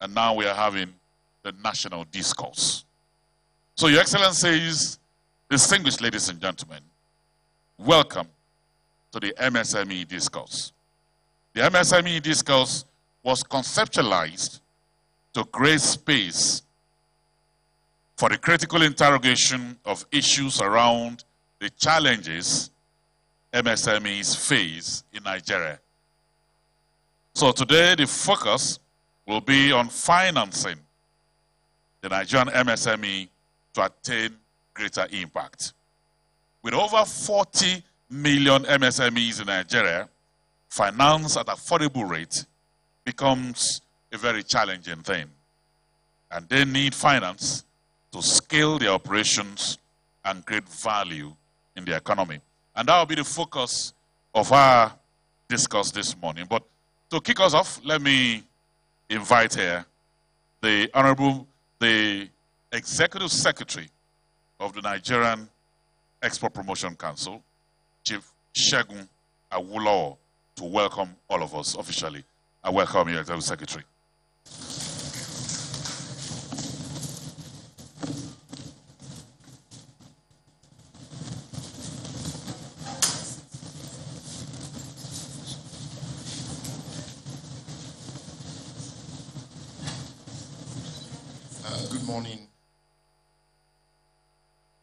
and now we are having the national discourse. So, Your Excellencies, distinguished ladies and gentlemen, welcome to the MSME discourse. The MSME discourse was conceptualized to create space for the critical interrogation of issues around the challenges MSMEs face in Nigeria. So today the focus will be on financing the Nigerian MSME to attain greater impact. With over 40 million MSMEs in Nigeria, finance at affordable rate becomes a very challenging thing. And they need finance to scale their operations and create value in the economy. And that will be the focus of our discourse this morning. But to kick us off, let me invite here the Executive Secretary of the Nigerian Export Promotion Council, Chief Segun Awolowo, to welcome all of us officially. I welcome you, Executive Secretary. Good morning.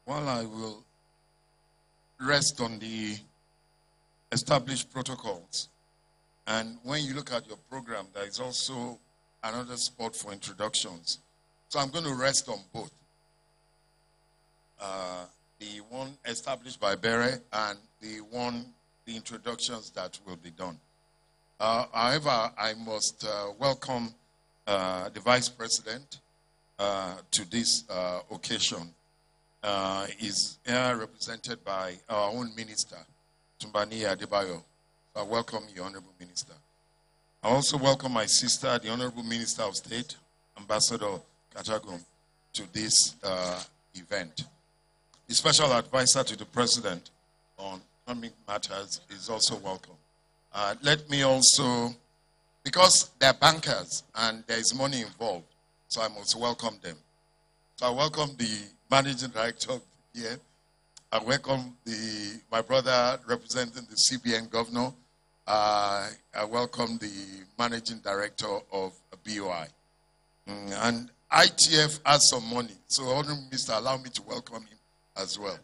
While I will rest on the established protocols, and when you look at your program, there is also another spot for introductions. So I'm going to rest on both. The one established by Bere and the introductions that will be done. However, I must welcome the Vice President to this occasion. Is here represented by our own Minister, Tumbani Adebayo. I welcome you, Honorable Minister. I also welcome my sister, the Honorable Minister of State, Ambassador Katagum, to this event. The Special Advisor to the President on economic matters is also welcome. Let me also, because they're bankers and there is money involved, so I must welcome them. So I welcome the Managing Director here. I welcome my brother representing the CBN Governor. I welcome the Managing Director of BOI. And ITF has some money, so Honorable Minister, allow me to welcome him as well.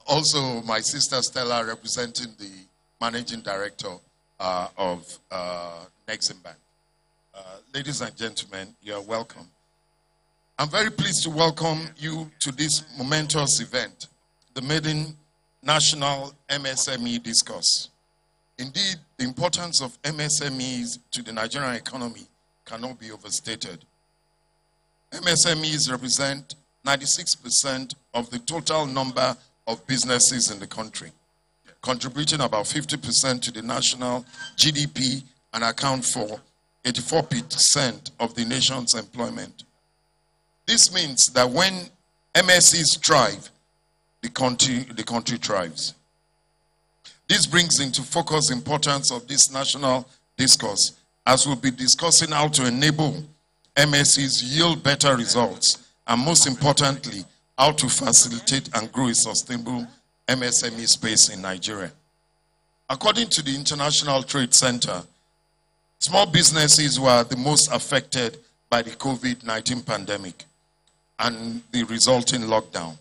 Also, my sister Stella representing the Managing Director of Nexim Bank. Ladies and gentlemen, you are welcome. I'm very pleased to welcome you to this momentous event, the Maiden National MSME Discourse. Indeed, the importance of MSMEs to the Nigerian economy cannot be overstated. MSMEs represent 96% of the total number of businesses in the country, contributing about 50% to the national GDP and account for 84% of the nation's employment. This means that when MSEs thrive, the country thrives. This brings into focus the importance of this national discourse, as we'll be discussing how to enable MSEs yield better results, and most importantly, how to facilitate and grow a sustainable MSME space in Nigeria. According to the International Trade Center, small businesses were the most affected by the COVID-19 pandemic and the resulting lockdown.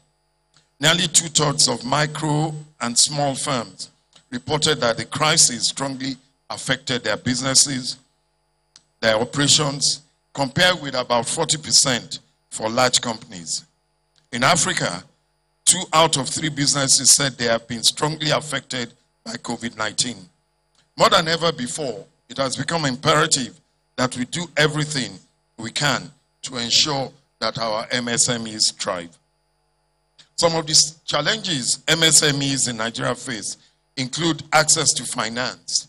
Nearly 2/3 of micro and small firms reported that the crisis strongly affected their businesses, their operations, compared with about 40% for large companies. In Africa, 2 out of 3 businesses said they have been strongly affected by COVID-19. More than ever before, it has become imperative that we do everything we can to ensure that our MSMEs thrive. Some of these challenges MSMEs in Nigeria face include access to finance,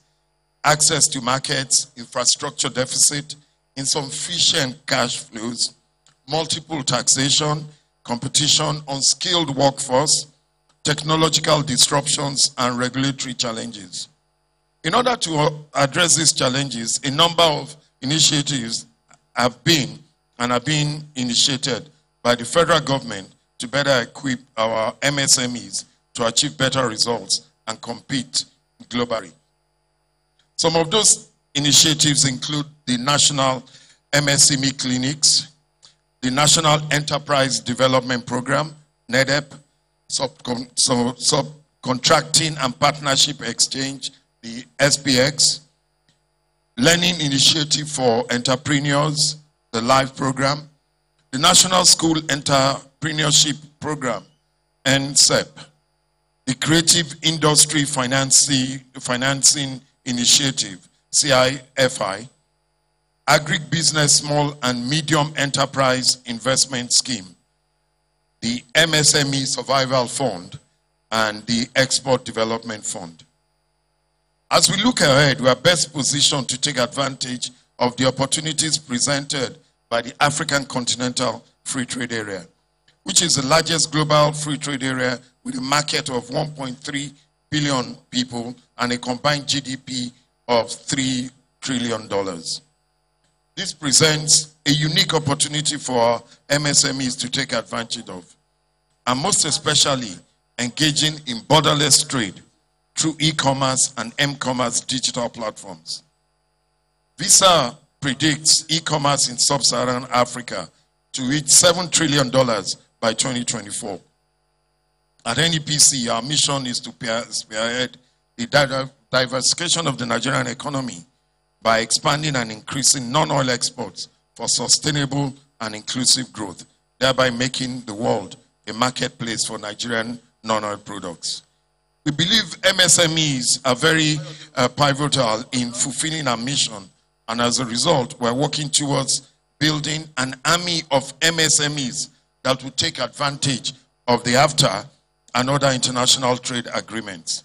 access to markets, infrastructure deficit, insufficient cash flows, multiple taxation, competition, unskilled workforce, technological disruptions, and regulatory challenges. In order to address these challenges, a number of initiatives have been initiated by the federal government to better equip our MSMEs to achieve better results and compete globally. Some of those initiatives include the National MSME Clinics, the National Enterprise Development Program, NEDEP, Subcontracting and Partnership Exchange, the SPX, Learning Initiative for Entrepreneurs, the LIFE program, the National School Entrepreneurship Program, NSEP, the Creative Industry Financing Initiative, CIFI, Agribusiness Small and Medium Enterprise Investment Scheme, the MSME Survival Fund, and the Export Development Fund. As we look ahead, we are best positioned to take advantage of the opportunities presented by the African Continental Free Trade Area, which is the largest global free trade area with a market of 1.3 billion people and a combined GDP of $3 trillion. This presents a unique opportunity for our MSMEs to take advantage of, and most especially engaging in borderless trade through e-commerce and m-commerce digital platforms. Visa predicts e-commerce in sub-Saharan Africa to reach $7 trillion by 2024. At NEPC, our mission is to spearhead the diversification of the Nigerian economy by expanding and increasing non-oil exports for sustainable and inclusive growth, thereby making the world a marketplace for Nigerian non-oil products. We believe MSMEs are very pivotal in fulfilling our mission, and as a result, we're working towards building an army of MSMEs that will take advantage of the AFTA and other international trade agreements.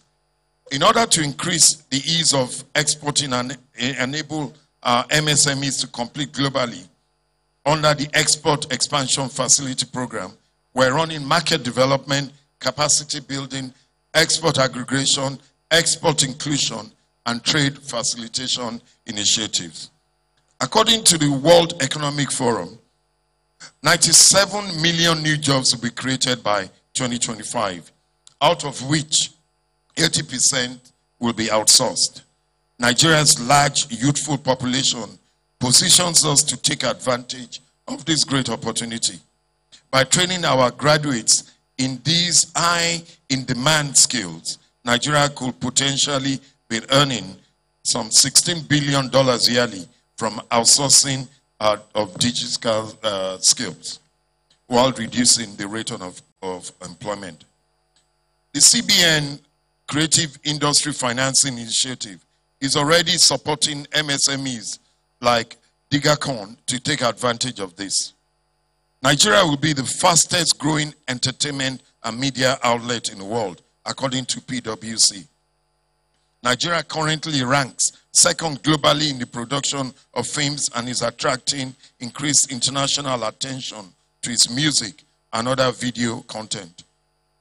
In order to increase the ease of exporting and enable our MSMEs to compete globally, under the Export Expansion Facility Program, we're running market development, capacity building, export aggregation, export inclusion, and trade facilitation initiatives. According to the World Economic Forum, 97 million new jobs will be created by 2025, out of which 80% will be outsourced. Nigeria's large youthful population positions us to take advantage of this great opportunity. By training our graduates in these high in-demand skills, Nigeria could potentially be earning some $16 billion yearly from outsourcing of digital skills while reducing the rate of employment. The CBN Creative Industry Financing Initiative is already supporting MSMEs like Digacon to take advantage of this. Nigeria will be the fastest growing entertainment and media outlet in the world, according to PwC. Nigeria currently ranks second globally in the production of films and is attracting increased international attention to its music and other video content.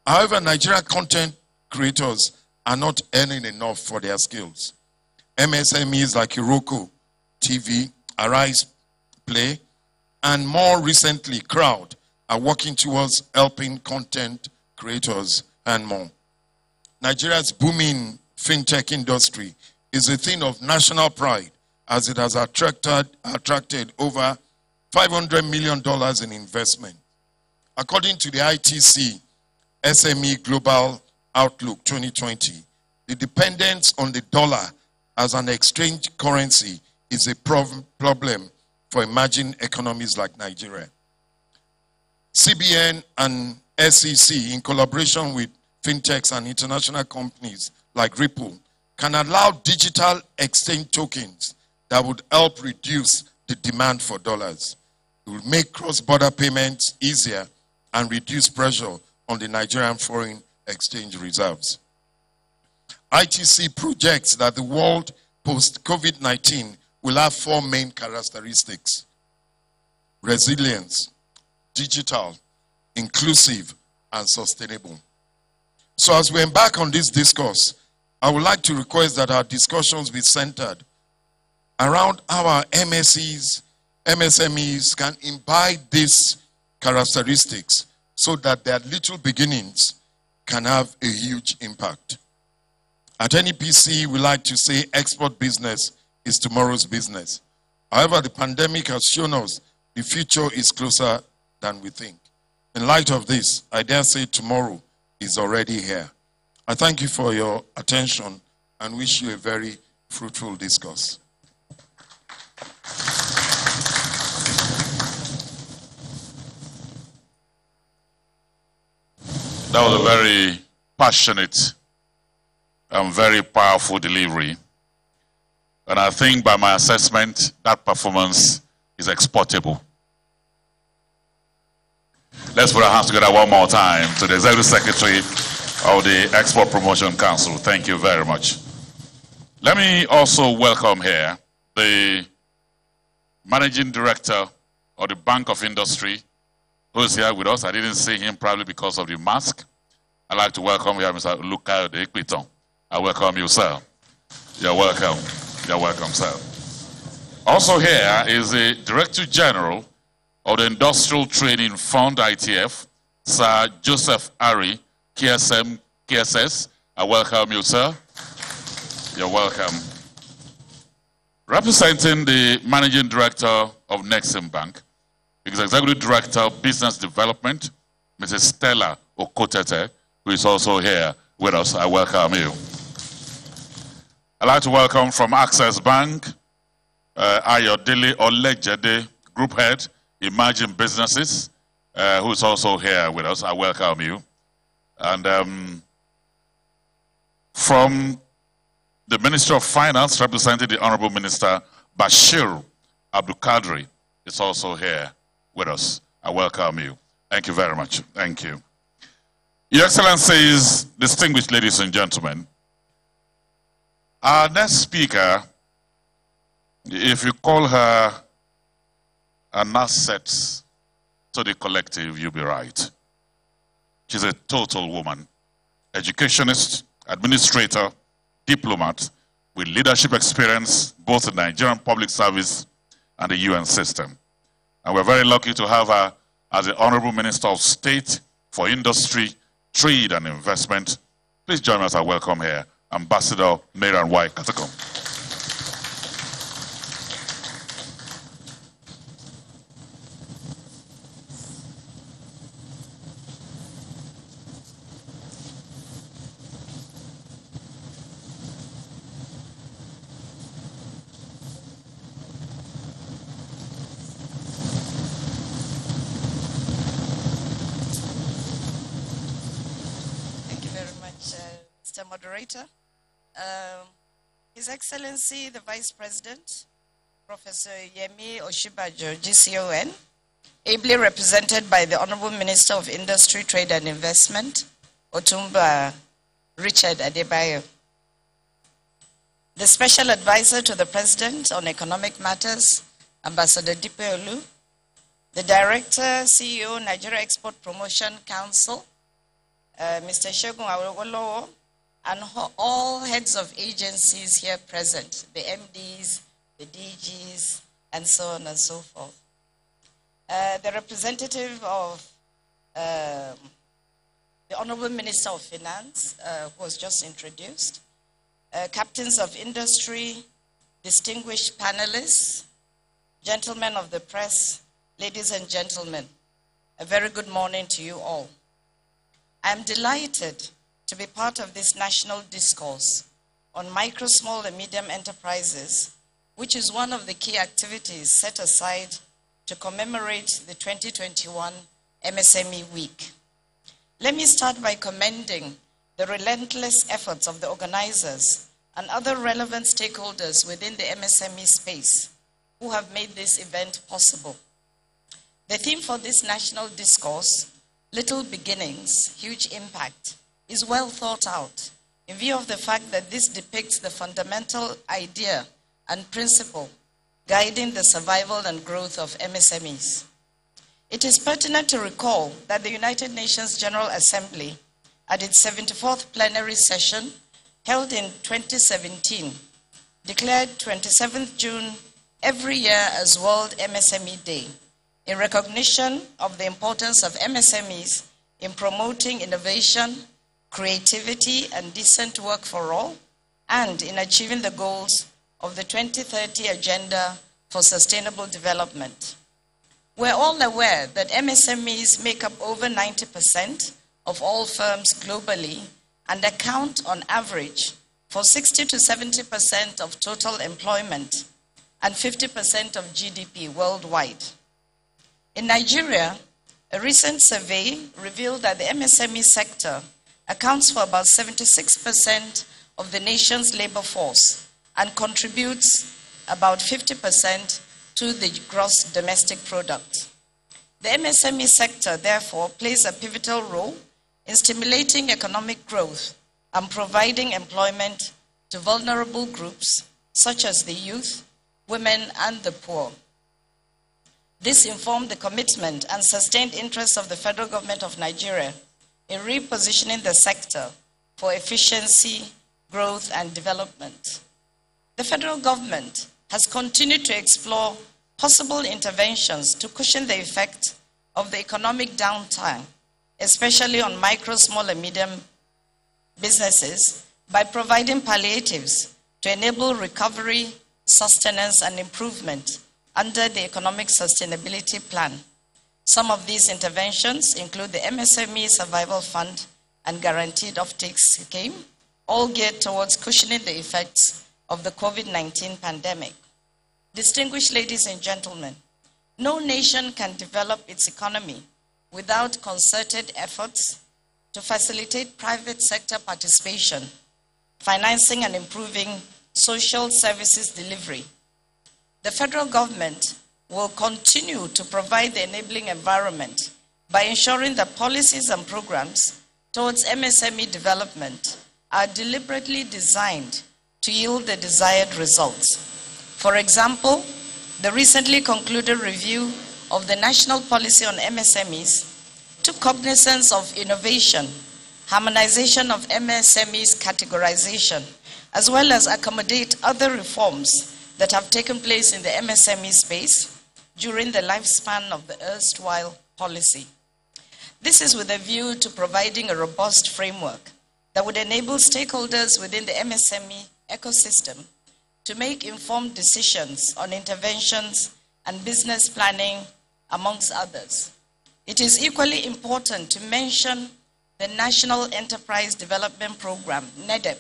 However, Nigerian content creators are not earning enough for their skills. MSMEs like Iroko TV, Arise Play, and more recently, Crowd, are working towards helping content creators and more. Nigeria's booming fintech industry is a thing of national pride, as it has attracted over $500 million in investment. According to the ITC SME Global Outlook 2020, the dependence on the dollar as an exchange currency is a problem for emerging economies like Nigeria. CBN and SEC, in collaboration with fintechs and international companies like Ripple, can allow digital exchange tokens that would help reduce the demand for dollars. It will make cross-border payments easier and reduce pressure on the Nigerian foreign exchange reserves. ITC projects that the world post-COVID-19 will have four main characteristics: resilience, digital, inclusive, and sustainable. So as we embark on this discourse, I would like to request that our discussions be centered around our MSMEs can imbibe these characteristics so that their little beginnings can have a huge impact. At NEPC, we like to say export business is tomorrow's business. However, the pandemic has shown us the future is closer than we think. In light of this, I dare say tomorrow is already here. I thank you for your attention and wish you a very fruitful discourse. That was a very passionate and very powerful delivery. And I think by my assessment, that performance is exportable. Let's put our hands together one more time to the Executive Secretary of the Export Promotion Council. Thank you very much. Let me also welcome here the Managing Director of the Bank of Industry, who is here with us. I didn't see him probably because of the mask. I'd like to welcome here Mr. Luca de Equiton. I welcome you, sir. You're welcome. You're welcome, sir. Also here is the Director General of the Industrial Training Fund, ITF, Sir Joseph Ari, KSS. I welcome you, sir. You're welcome. Representing the Managing Director of Nexim Bank, Executive Director of Business Development, Mrs. Stella Okotete, who is also here with us. I welcome you. I'd like to welcome from Access Bank, Ayodele Olejede, Group Head, Emerging Businesses, who is also here with us. I welcome you. And from the Ministry of Finance, representing the Honorable Minister Bashir Abdulkadri, is also here with us. I welcome you. Thank you very much. Thank you. Your Excellencies, distinguished ladies and gentlemen, our next speaker, if you call her an asset to the collective, you'll be right. She's a total woman, educationist, administrator, diplomat with leadership experience both in Nigerian public service and the UN system. And we're very lucky to have her as the Honorable Minister of State for Industry, Trade and Investment. Please join us. I welcome here Ambassador Marian Y. Katakom. Mr. Moderator, His Excellency the Vice President, Professor Yemi Oshibajo, GCON, ably represented by the Honorable Minister of Industry, Trade and Investment, Otumba Richard Adebayo, the Special Advisor to the President on Economic Matters, Ambassador Dipe Olu, the Director, CEO, Nigeria Export Promotion Council, Mr. Shogun Awolowo, and all heads of agencies here present, the MDs, the DGs, and so on and so forth. The representative of the Honorable Minister of Finance, who was just introduced, captains of industry, distinguished panelists, gentlemen of the press, ladies and gentlemen, a very good morning to you all. I'm delighted to be part of this national discourse on micro, small, and medium enterprises, which is one of the key activities set aside to commemorate the 2021 MSME Week. Let me start by commending the relentless efforts of the organizers and other relevant stakeholders within the MSME space who have made this event possible. The theme for this national discourse, Little Beginnings, Huge Impact, is well thought out in view of the fact that this depicts the fundamental idea and principle guiding the survival and growth of MSMEs. It is pertinent to recall that the United Nations General Assembly, at its 74th plenary session held in 2017, declared 27th June every year as World MSME Day in recognition of the importance of MSMEs in promoting innovation, creativity, and decent work for all, and in achieving the goals of the 2030 Agenda for Sustainable Development. We're all aware that MSMEs make up over 90% of all firms globally and account on average for 60 to 70% of total employment and 50% of GDP worldwide. In Nigeria, a recent survey revealed that the MSME sector accounts for about 76% of the nation's labor force and contributes about 50% to the gross domestic product. The MSME sector, therefore, plays a pivotal role in stimulating economic growth and providing employment to vulnerable groups such as the youth, women, and the poor. This informed the commitment and sustained interest of the federal government of Nigeria in repositioning the sector for efficiency, growth, and development. The federal government has continued to explore possible interventions to cushion the effect of the economic downturn, especially on micro, small, and medium businesses, by providing palliatives to enable recovery, sustenance, and improvement under the Economic Sustainability Plan. Some of these interventions include the MSME Survival Fund and Guaranteed Offtake Scheme, all geared towards cushioning the effects of the COVID-19 pandemic. Distinguished ladies and gentlemen, no nation can develop its economy without concerted efforts to facilitate private sector participation, financing and improving social services delivery. The federal government will continue to provide the enabling environment by ensuring that policies and programs towards MSME development are deliberately designed to yield the desired results. For example, the recently concluded review of the National Policy on MSMEs took cognizance of innovation, harmonization of MSMEs categorization, as well as accommodate other reforms that have taken place in the MSME space during the lifespan of the erstwhile policy. This is with a view to providing a robust framework that would enable stakeholders within the MSME ecosystem to make informed decisions on interventions and business planning, amongst others. It is equally important to mention the National Enterprise Development Program, NEDEP,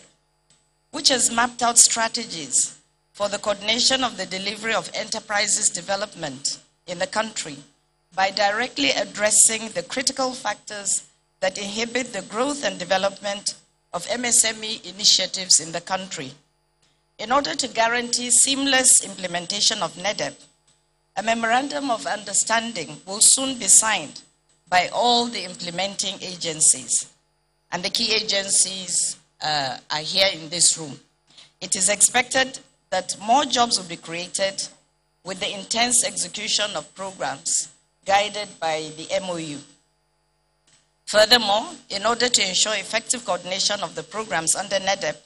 which has mapped out strategies for the coordination of the delivery of enterprises development in the country by directly addressing the critical factors that inhibit the growth and development of MSME initiatives in the country. In order to guarantee seamless implementation of NEDEP, a memorandum of understanding will soon be signed by all the implementing agencies. And the key agencies are here in this room. It is expected that more jobs will be created with the intense execution of programs guided by the MOU. Furthermore, in order to ensure effective coordination of the programs under NEDEP,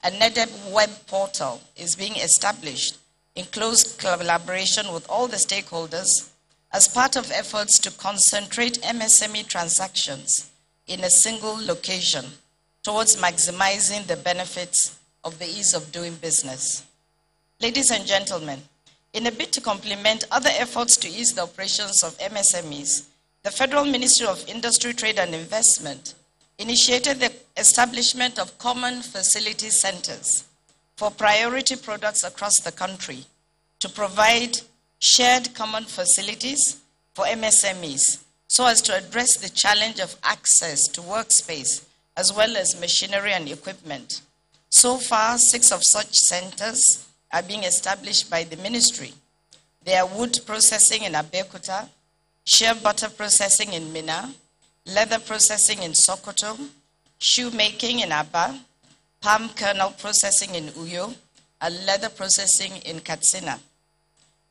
a NEDEP web portal is being established in close collaboration with all the stakeholders as part of efforts to concentrate MSME transactions in a single location towards maximizing the benefits of the ease of doing business. Ladies and gentlemen, in a bid to complement other efforts to ease the operations of MSMEs, the Federal Ministry of Industry, Trade and Investment initiated the establishment of common facility centers for priority products across the country to provide shared common facilities for MSMEs so as to address the challenge of access to workspace as well as machinery and equipment. So far, 6 of such centers are being established by the ministry. They are wood processing in Abuja, shea butter processing in Minna, leather processing in Sokoto, shoemaking in Aba, palm kernel processing in Uyo, and leather processing in Katsina.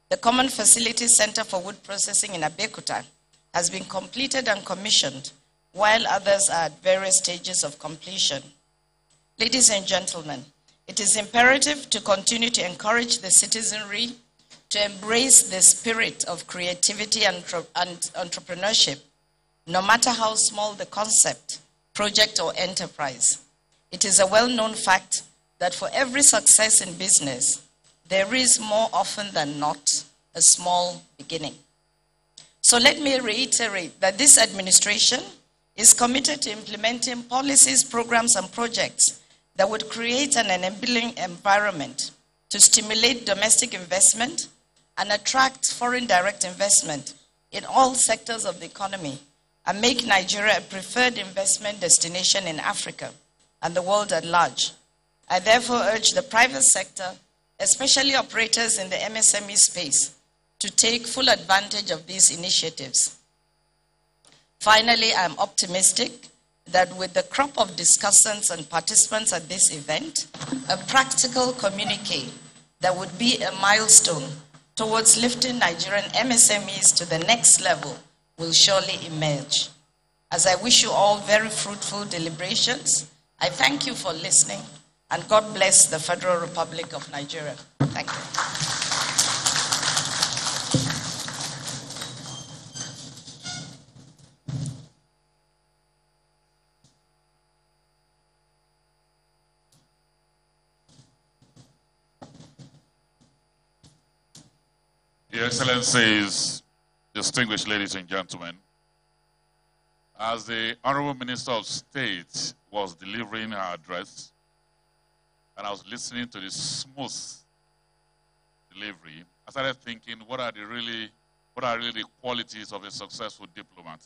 The Common Facility Center for Wood Processing in Abeokuta has been completed and commissioned, while others are at various stages of completion. Ladies and gentlemen, It is imperative to continue to encourage the citizenry to embrace the spirit of creativity and entrepreneurship, no matter how small the concept, project, or enterprise. It is a well-known fact that for every success in business, there is more often than not a small beginning. So let me reiterate that this administration is committed to implementing policies, programs, and projects that would create an enabling environment to stimulate domestic investment and attract foreign direct investment in all sectors of the economy and make Nigeria a preferred investment destination in Africa and the world at large. I therefore urge the private sector, especially operators in the MSME space, to take full advantage of these initiatives. Finally, I am optimistic that with the crop of discussants and participants at this event, a practical communique that would be a milestone towards lifting Nigerian MSMEs to the next level will surely emerge. As I wish you all very fruitful deliberations, I thank you for listening, and God bless the Federal Republic of Nigeria. Thank you. Your Excellencies, distinguished ladies and gentlemen, as the Honorable Minister of State was delivering her address, and I was listening to the smooth delivery, I started thinking, what are really the qualities of a successful diplomat?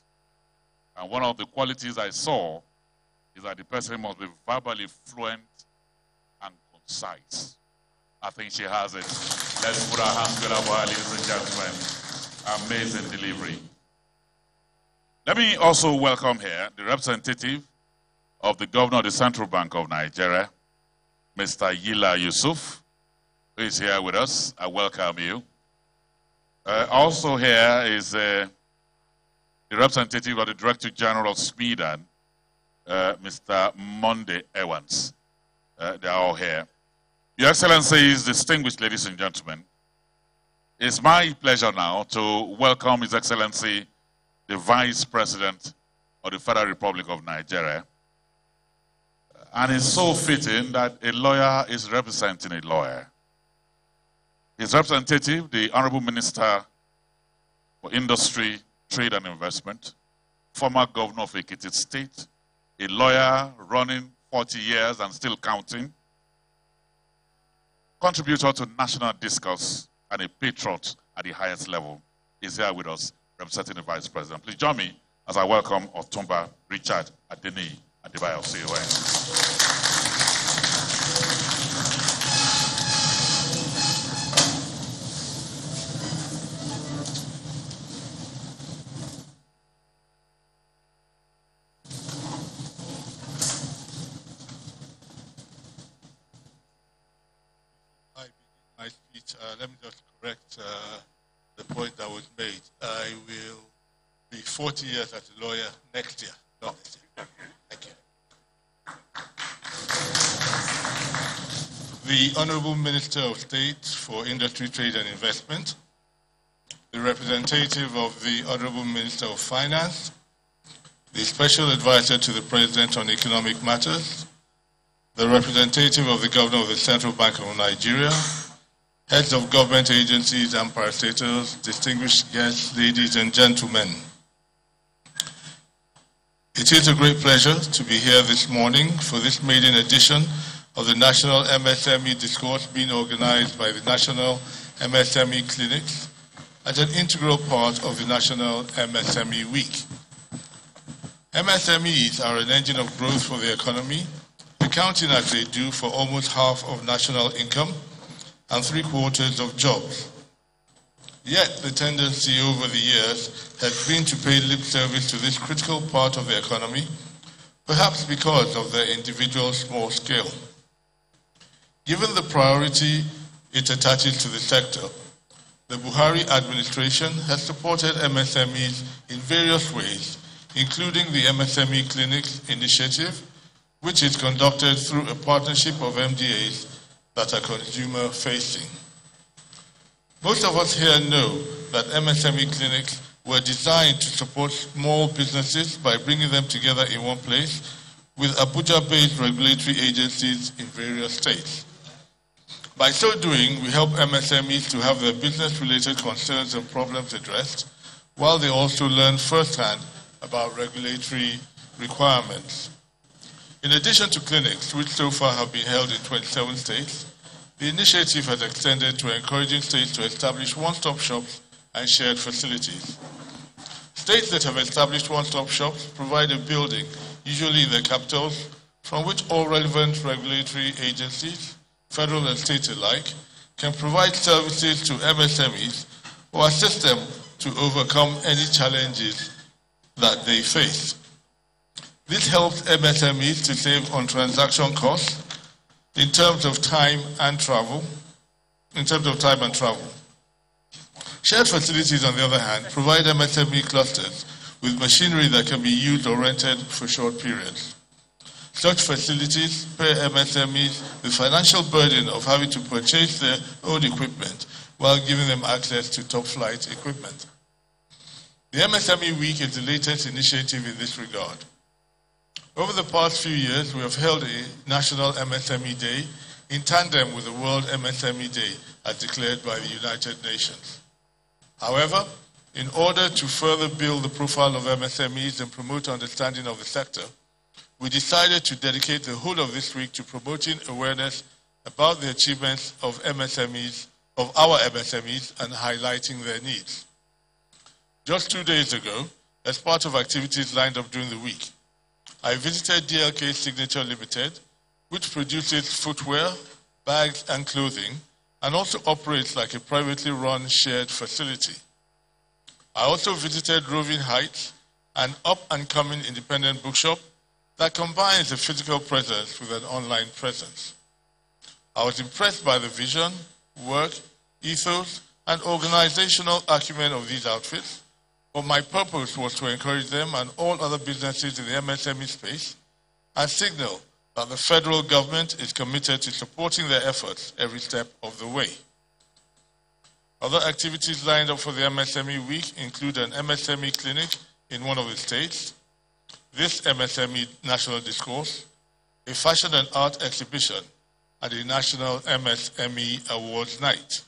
And one of the qualities I saw is that the person must be verbally fluent and concise. I think she has it. Let's put our hands together for her, ladies and gentlemen. Amazing delivery. Let me also welcome here the representative of the Governor of the Central Bank of Nigeria, Mr. Yila Yusuf, who is here with us. I welcome you. Also here is the representative of the Director General of Msme, Mr. Monday Evans. They are all here. Your Excellencies, distinguished ladies and gentlemen, it's my pleasure now to welcome His Excellency, the Vice President of the Federal Republic of Nigeria. And it's so fitting that a lawyer is representing a lawyer. His representative, the Honorable Minister for Industry, Trade and Investment, former Governor of Ekiti State, a lawyer running 40 years and still counting, contributor to national discourse and a patriot at the highest level, is here with us representing the Vice President. Please join me as I welcome Otumba Richard Adeni Adebayo, CON. Let me just correct the point that was made. I will be 40 years as a lawyer next year, not this year. Thank you. The Honorable Minister of State for Industry, Trade and Investment, the representative of the Honorable Minister of Finance, the Special Advisor to the President on Economic Matters, the representative of the Governor of the Central Bank of Nigeria, heads of government agencies and parastatals, distinguished guests, ladies and gentlemen. It is a great pleasure to be here this morning for this maiden edition of the National MSME Discourse being organized by the National MSME Clinics as an integral part of the National MSME Week. MSMEs are an engine of growth for the economy, accounting as they do for almost half of national income and 3/4 of jobs. Yet the tendency over the years has been to pay lip service to this critical part of the economy, perhaps because of their individual small scale. Given the priority it attaches to the sector, the Buhari administration has supported MSMEs in various ways, including the MSME Clinics initiative, which is conducted through a partnership of MDAs that are consumer-facing. Most of us here know that MSME clinics were designed to support small businesses by bringing them together in one place with Abuja-based regulatory agencies in various states. By so doing, we help MSMEs to have their business-related concerns and problems addressed, while they also learn firsthand about regulatory requirements. In addition to clinics, which so far have been held in 27 states, the initiative has extended to encouraging states to establish one-stop shops and shared facilities. States that have established one-stop shops provide a building, usually in their capitals, from which all relevant regulatory agencies, federal and state alike, can provide services to MSMEs or assist them to overcome any challenges that they face. This helps MSMEs to save on transaction costs in terms of time and travel. Shared facilities, on the other hand, provide MSME clusters with machinery that can be used or rented for short periods. Such facilities spare MSMEs the financial burden of having to purchase their own equipment while giving them access to top-flight equipment. The MSME Week is the latest initiative in this regard. Over the past few years, we have held a National MSME Day in tandem with the World MSME Day as declared by the United Nations. However, in order to further build the profile of MSMEs and promote understanding of the sector, we decided to dedicate the whole of this week to promoting awareness about the achievements of our MSMEs, and highlighting their needs. Just 2 days ago, as part of activities lined up during the week, I visited DLK Signature Limited, which produces footwear, bags, and clothing, and also operates like a privately run shared facility. I also visited Roving Heights, an up-and-coming independent bookshop that combines a physical presence with an online presence. I was impressed by the vision, work, ethos, and organizational acumen of these outfits, but my purpose was to encourage them and all other businesses in the MSME space and signal that the federal government is committed to supporting their efforts every step of the way. Other activities lined up for the MSME Week include an MSME clinic in one of the states, this MSME National Discourse, a fashion and art exhibition, and a National MSME Awards Night.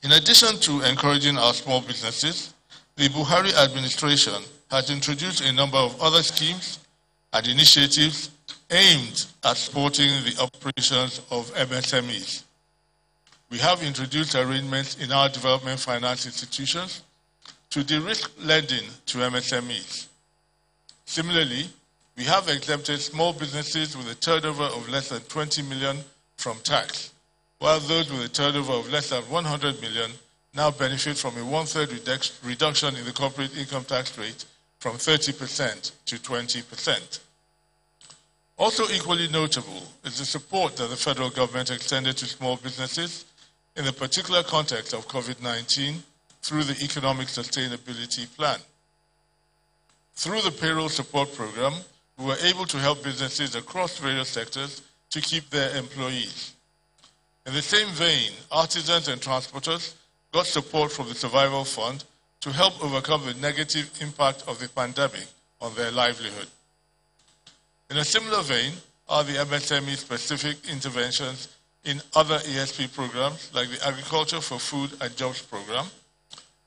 In addition to encouraging our small businesses, the Buhari administration has introduced a number of other schemes and initiatives aimed at supporting the operations of MSMEs. We have introduced arrangements in our development finance institutions to de-risk lending to MSMEs. Similarly, we have exempted small businesses with a turnover of less than 20 million from tax, while those with a turnover of less than 100 million now benefit from a 1/3 reduction in the corporate income tax rate from 30% to 20%. Also equally notable is the support that the federal government extended to small businesses in the particular context of COVID-19 through the Economic Sustainability Plan. Through the Payroll Support Program, we were able to help businesses across various sectors to keep their employees. In the same vein, artisans and transporters got support from the Survival Fund to help overcome the negative impact of the pandemic on their livelihood. In a similar vein are the MSME-specific interventions in other ESP programs like the Agriculture for Food and Jobs Program,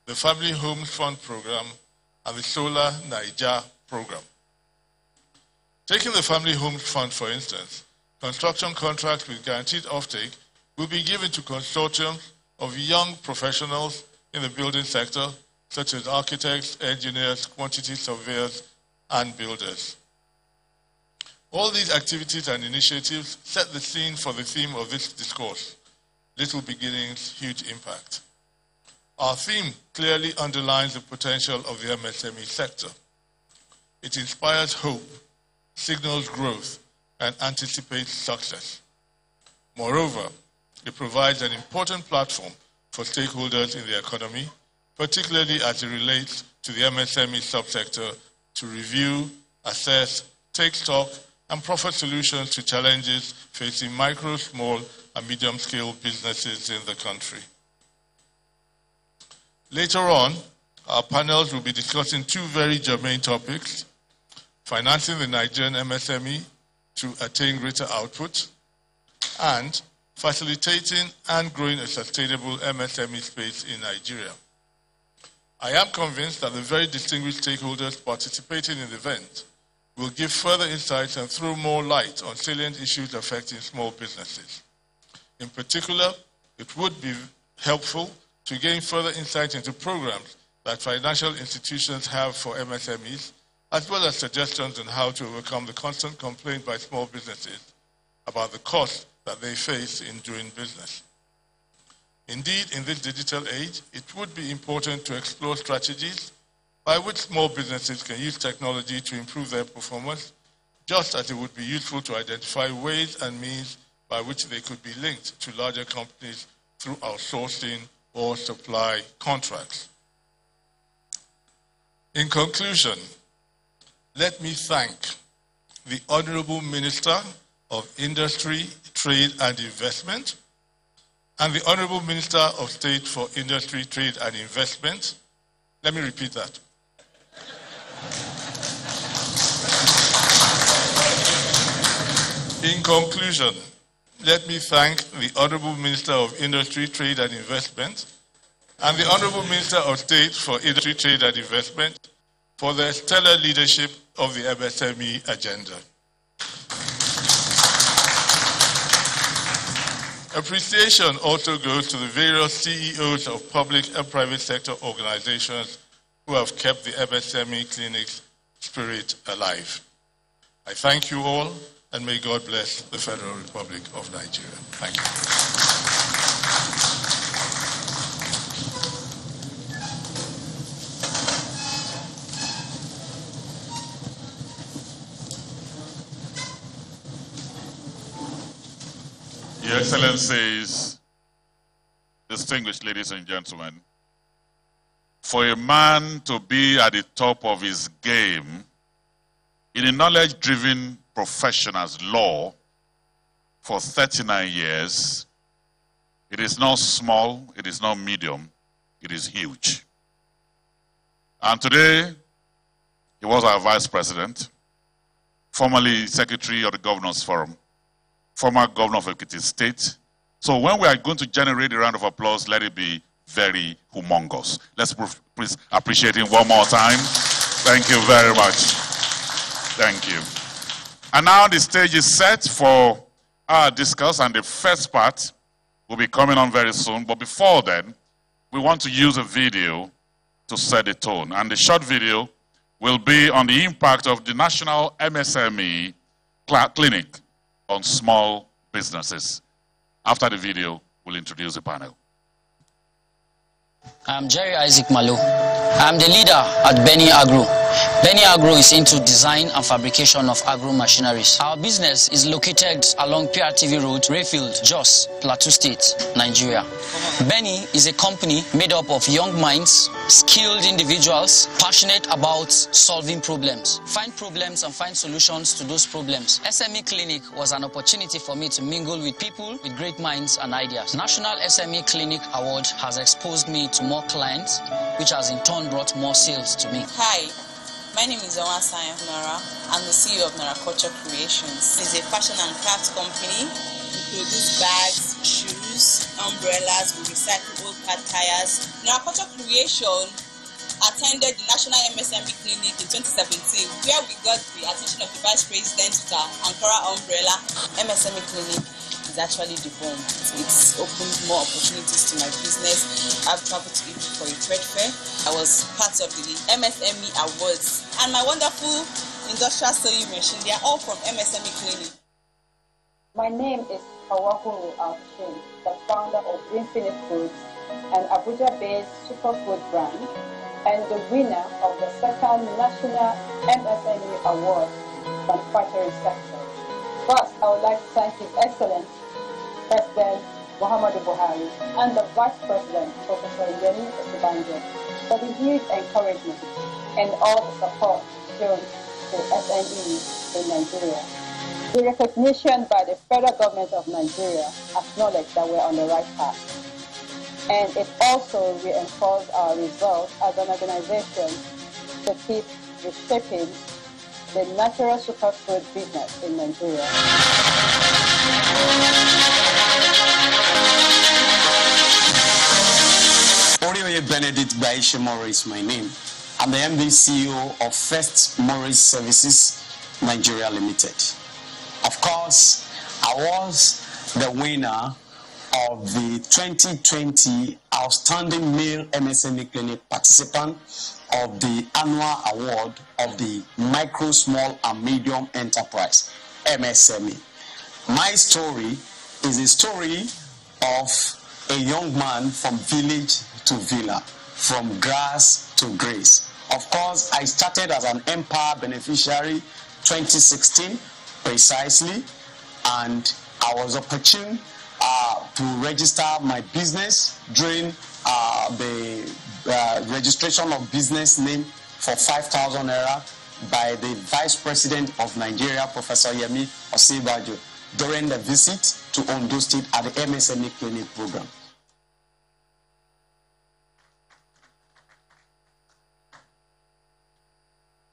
the Family Homes Fund Program, and the Solar Naija Program. Taking the Family Homes Fund, for instance, construction contracts with guaranteed offtake will be given to consortiums of young professionals in the building sector, such as architects, engineers, quantity surveyors, and builders. All these activities and initiatives set the scene for the theme of this discourse, Little Beginnings, Huge Impact. Our theme clearly underlines the potential of the MSME sector. It inspires hope, signals growth, and anticipates success. Moreover, it provides an important platform for stakeholders in the economy, particularly as it relates to the MSME subsector, to review, assess, take stock, and proffer solutions to challenges facing micro, small, and medium-scale businesses in the country. Later on, our panels will be discussing two very germane topics: financing the Nigerian MSME to attain greater output, and facilitating and growing a sustainable MSME space in Nigeria. I am convinced that the very distinguished stakeholders participating in the event will give further insights and throw more light on salient issues affecting small businesses. In particular, it would be helpful to gain further insight into programs that financial institutions have for MSMEs, as well as suggestions on how to overcome the constant complaint by small businesses about the costs that they face in doing business. Indeed, in this digital age, it would be important to explore strategies by which small businesses can use technology to improve their performance, just as it would be useful to identify ways and means by which they could be linked to larger companies through outsourcing or supply contracts. In conclusion, let me thank the Honorable Minister of Industry, Trade and Investment and the Honorable Minister of State for Industry, Trade and Investment. Let me repeat that. In conclusion, let me thank the Honorable Minister of Industry, Trade and Investment and the Honorable Minister of State for Industry, Trade and Investment for their stellar leadership of the MSME agenda. Appreciation also goes to the various CEOs of public and private sector organizations who have kept the MSME clinic's spirit alive. I thank you all, and may God bless the Federal Republic of Nigeria. Thank you. Your Excellencies, distinguished ladies and gentlemen, for a man to be at the top of his game in a knowledge-driven profession as law for 39 years, it is not small, it is not medium, it is huge. And today, he was our Vice President, formerly Secretary of the Governors Forum, former Governor of Ekiti State. So when we are going to generate a round of applause, let it be very humongous. Let's please appreciate him one more time. Thank you very much. Thank you. And now the stage is set for our discourse, and the first part will be coming on very soon. But before then, we want to use a video to set the tone. And the short video will be on the impact of the National MSME Clinic on small businesses. After the video, we'll introduce the panel. I'm Jerry Isaac Malo. I'm the leader at Benny Agro. Benny Agro is into design and fabrication of agro machineries. Our business is located along PRTV Road, Rayfield, Jos, Plateau State, Nigeria. Benny is a company made up of young minds, skilled individuals, passionate about solving problems. Find problems and find solutions to those problems. SME Clinic was an opportunity for me to mingle with people with great minds and ideas. National SME Clinic Award has exposed me to more clients, which has in turn brought more sales to me. Hi. My name is Owansanya Nara. I'm the CEO of Nara Culture Creations. It's a fashion and craft company. We produce bags, shoes, umbrellas, we recycle old car tires. Nara Culture Creation attended the National MSME Clinic in 2017, where we got the attention of the Vice President with our Ankara umbrella. MSME Clinic is actually the bomb. It's opened more opportunities to my business. I've traveled to Egypt for a trade fair. I was part of the MSME Awards. And my wonderful industrial sewing machine, they are all from MSME Clinic. My name is Kawahuru Alshin, the founder of Green Phoenix Foods, an Abuja-based superfood brand, and the winner of the second National MSME Award Manufacturing Sector. First, I would like to thank His Excellency President Muhammadu Buhari and the Vice President Professor Yemi Osibanjo for the huge encouragement and all the support shown to SMEs in Nigeria. The recognition by the federal government of Nigeria acknowledged that we're on the right path. And it also reinforced our resolve as an organization to keep reshaping the natural superfood business in Nigeria. Orioye Benedict Baisha Mori is my name. I'm the MD CEO of First Morris Services Nigeria Limited. Of course, I was the winner of the 2020 Outstanding Male MSME Clinic Participant of the Annual Award of the Micro, Small and Medium Enterprise, MSME. My story is a story of a young man from village to villa, from grass to grace. Of course, I started as an Empower beneficiary 2016 precisely, and I was opportune to register my business during the registration of business name for 5,000 naira by the Vice President of Nigeria, Professor Yemi Osibajo, during the visit to Ondo State at the MSME Clinic program.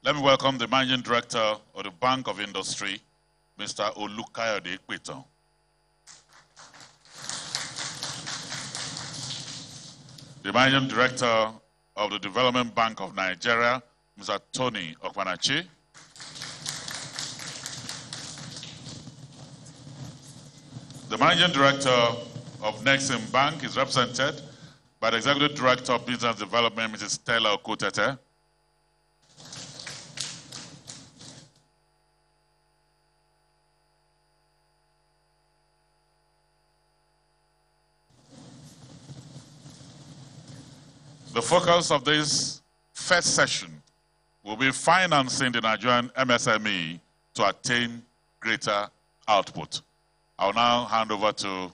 Let me welcome the Managing Director of the Bank of Industry, Mr. Olukayode Ekpeton. The Managing Director of the Development Bank of Nigeria, Mr. Tony Okpanachi. The Managing Director of Nexim Bank is represented by the Executive Director of Business Development, Mrs. Stella Okutete. The focus of this first session will be financing the Nigerian MSME to attain greater output. I'll now hand over to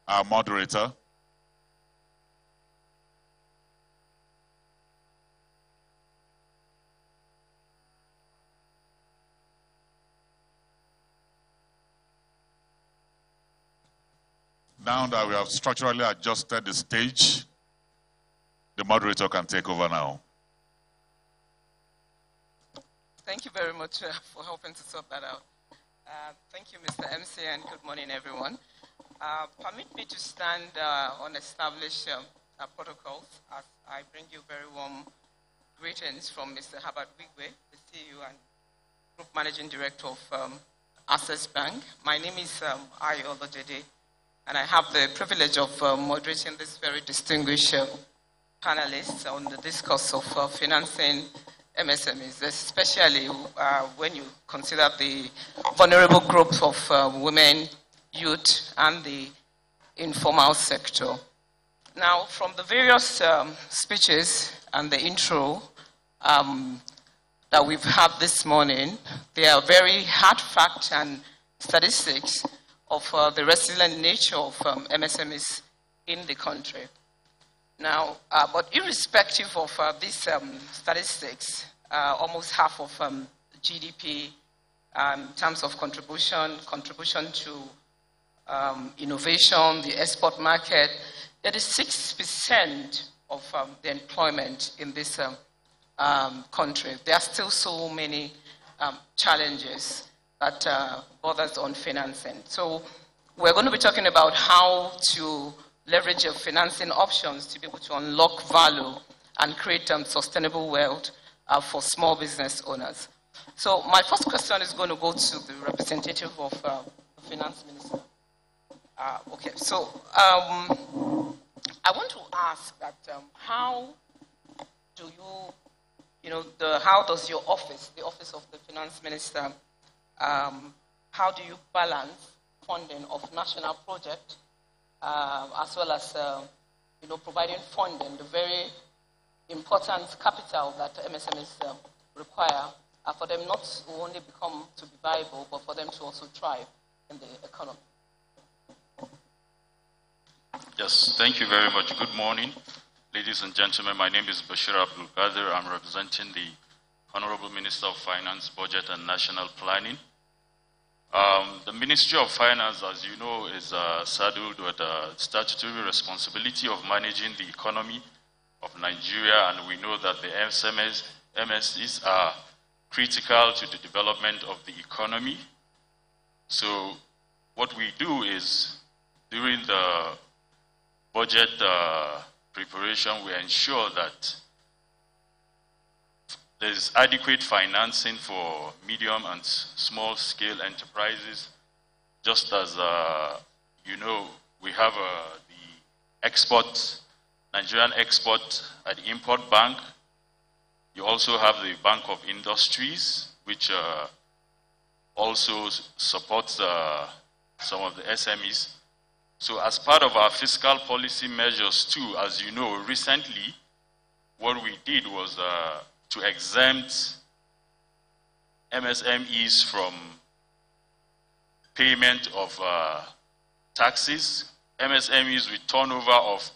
our moderator. Now that we have structurally adjusted the stage, the moderator can take over now. Thank you very much for helping to sort that out. Thank you, Mr. MC, and good morning, everyone. Permit me to stand on established protocols as I bring you very warm greetings from Mr. Herbert Wigwe, the CEO and Group Managing Director of Access Bank. My name is Ayo Olojede, and I have the privilege of moderating this very distinguished panelists on the discourse of financing MSMEs, especially when you consider the vulnerable groups of women, youth, and the informal sector. Now, from the various speeches and the intro that we've had this morning, there are very hard facts and statistics of the resilient nature of MSMEs in the country. Now, but irrespective of these statistics, almost half of GDP in terms of contribution to innovation, the export market, 36% of the employment in this country. There are still so many challenges that borders on financing. So we're going to be talking about how to leverage your financing options to be able to unlock value and create sustainable wealth for small business owners. So my first question is going to go to the representative of the finance minister. Okay, so I want to ask that how do how does your office, the office of the finance minister, how do you balance funding of national projects as well as providing funding, the very important capital that MSMEs require for them not to only become to be viable, but for them to also thrive in the economy? Yes, thank you very much. Good morning, ladies and gentlemen. My name is Bashir Abdul Qadir. I'm representing the Honorable Minister of Finance, Budget and National Planning. The Ministry of Finance, as you know, is saddled with the statutory responsibility of managing the economy of Nigeria, and we know that the MSMEs are critical to the development of the economy. So what we do is, during the budget preparation, we ensure that there's adequate financing for medium and small scale enterprises. Just as, you know, we have the Nigerian Export and Import Bank. You also have the Bank of Industries, which also supports some of the SMEs. So as part of our fiscal policy measures too, as you know, recently, what we did was to exempt MSMEs from payment of taxes. MSMEs with turnover of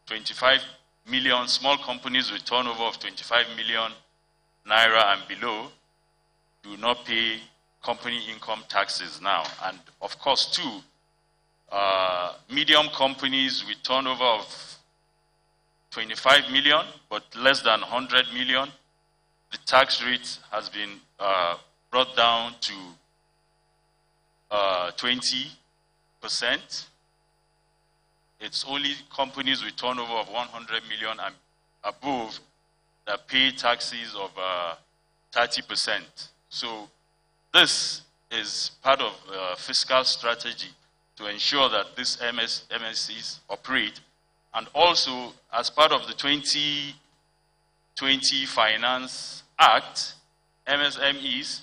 25 million, small companies with turnover of 25 million naira and below do not pay company income taxes now. And of course, too, medium companies with turnover of 25 million but less than 100 million, the tax rate has been brought down to 20%. It's only companies with turnover of 100 million and above that pay taxes of 30%. So this is part of fiscal strategy to ensure that these MSCs operate. And also, as part of the 2020 Finance Act, MSMEs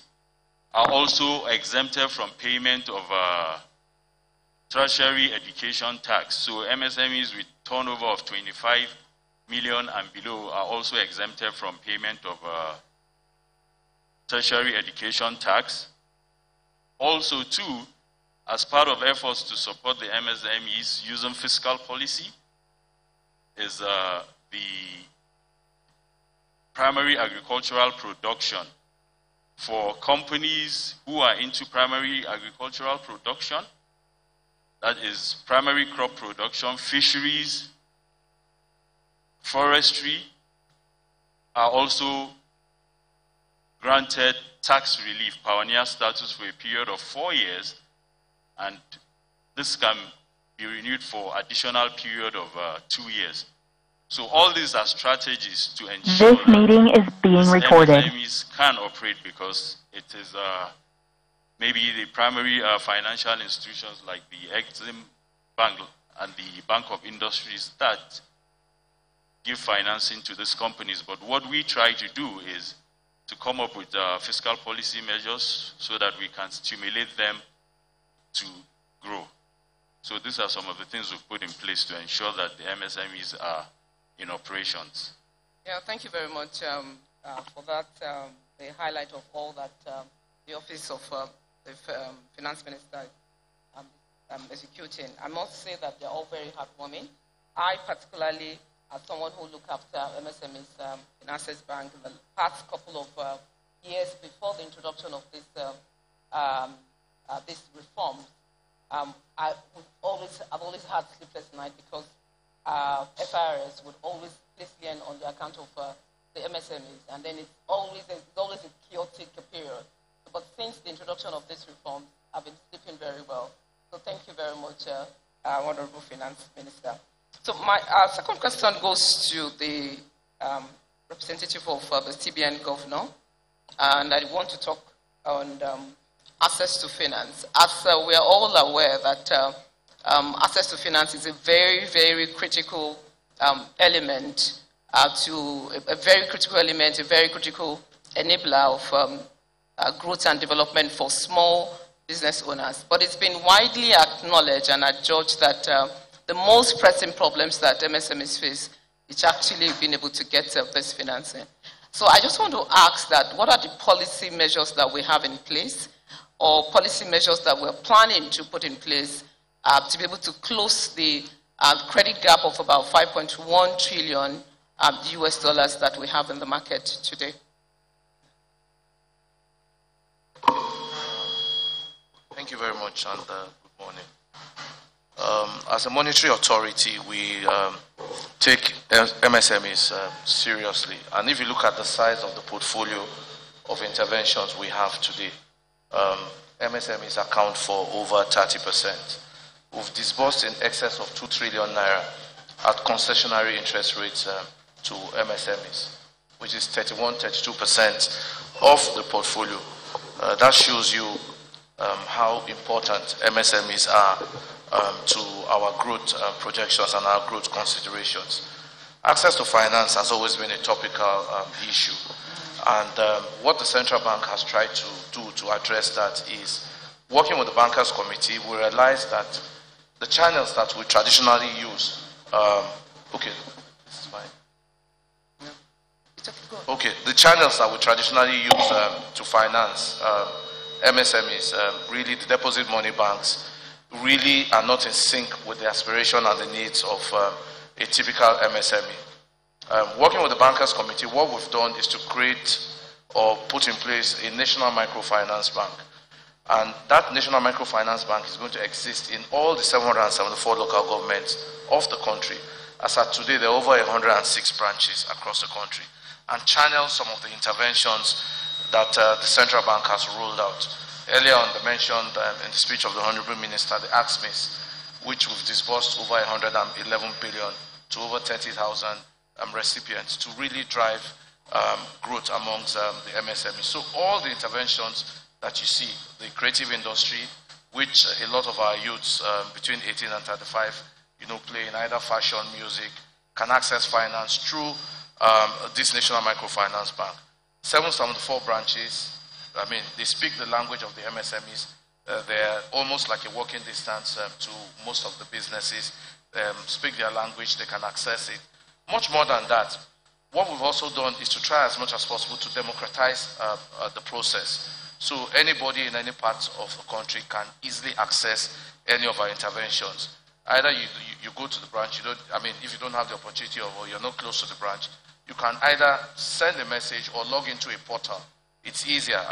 are also exempted from payment of tertiary education tax. So MSMEs with turnover of 25 million and below are also exempted from payment of tertiary education tax. Also, too, as part of efforts to support the MSMEs using fiscal policy, is the primary agricultural production. For companies who are into primary agricultural production, that is primary crop production, fisheries, forestry, are also granted tax relief, pioneer status, for a period of 4 years, and this can be renewed for additional period of 2 years. So all these are strategies to ensure this meeting is being recorded. MSMEs can operate, because it is maybe the primary financial institutions like the Exim Bank and the Bank of Industries that give financing to these companies. But what we try to do is to come up with fiscal policy measures so that we can stimulate them to grow. So these are some of the things we've put in place to ensure that the MSMEs are in operations. Yeah, thank you very much for that, the highlight of all that the Office of the Finance Minister executing. I must say that they're all very heartwarming. I particularly, as someone who looked after MSMEs in Access Bank in the past couple of years before the introduction of this reform, I've always had sleepless nights, because FIRS would always place lien on the account of the MSMEs, and then it's always a chaotic period. But since the introduction of this reform, I've been sleeping very well. So thank you very much, Honorable Finance Minister. So my second question goes to the representative of the TBN governor, and I want to talk on access to finance. As we are all aware that access to finance is a very, very critical element a very critical element, a very critical enabler of growth and development for small business owners. But it's been widely acknowledged and adjudged that the most pressing problems that MSMEs face is actually being able to get this financing. So I just want to ask that, what are the policy measures that we have in place, or policy measures that we're planning to put in place to be able to close the credit gap of about 5.1 trillion US dollars that we have in the market today? Thank you very much, and good morning. As a monetary authority, we take MSMEs seriously. And if you look at the size of the portfolio of interventions we have today, MSMEs account for over 30%. We've disbursed in excess of 2 trillion naira at concessionary interest rates to MSMEs, which is 31-32% of the portfolio. That shows you how important MSMEs are to our growth projections and our growth considerations. Access to finance has always been a topical issue. And what the central bank has tried to do to address that is, working with the Bankers Committee, we realized that the channels that we traditionally use, the channels that we traditionally use to finance MSMEs, really the deposit money banks, really are not in sync with the aspiration and the needs of a typical MSME. Working with the Bankers Committee, what we've done is to create or put in place a national microfinance bank. And that national microfinance bank is going to exist in all the 774 local governments of the country. As at today, there are over 106 branches across the country, and channel some of the interventions that the central bank has rolled out. Earlier on, they mentioned in the speech of the Honorable Minister, the Msmes, which we've disbursed over 111 billion to over 30,000 recipients to really drive growth amongst the MSMEs. So all the interventions that you see, the creative industry, which a lot of our youths between 18 and 35, play in either fashion, music, can access finance through this National Microfinance Bank. 774 branches, they speak the language of the MSMEs. They're almost like a walking distance to most of the businesses. Speak their language, they can access it. Much more than that, what we've also done is to try as much as possible to democratize the process. So anybody in any part of the country can easily access any of our interventions. Either you go to the branch, if you don't have the opportunity or you're not close to the branch, you can either send a message or log into a portal. It's easier.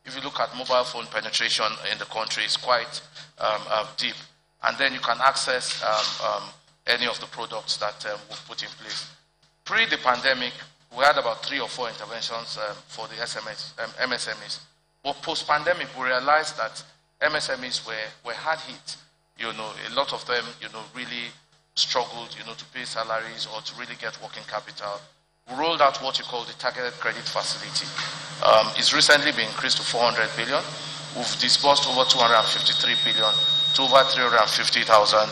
If you look at mobile phone penetration in the country, it's quite deep. And then you can access any of the products that we've put in place. Pre the pandemic, we had about 3 or 4 interventions for the MSMEs. But post-pandemic, we realized that MSMEs were hard hit. A lot of them, really struggled, to pay salaries or to really get working capital. We rolled out what you call the targeted credit facility. It's recently been increased to 400 billion. We've disbursed over 253 billion to over 350,000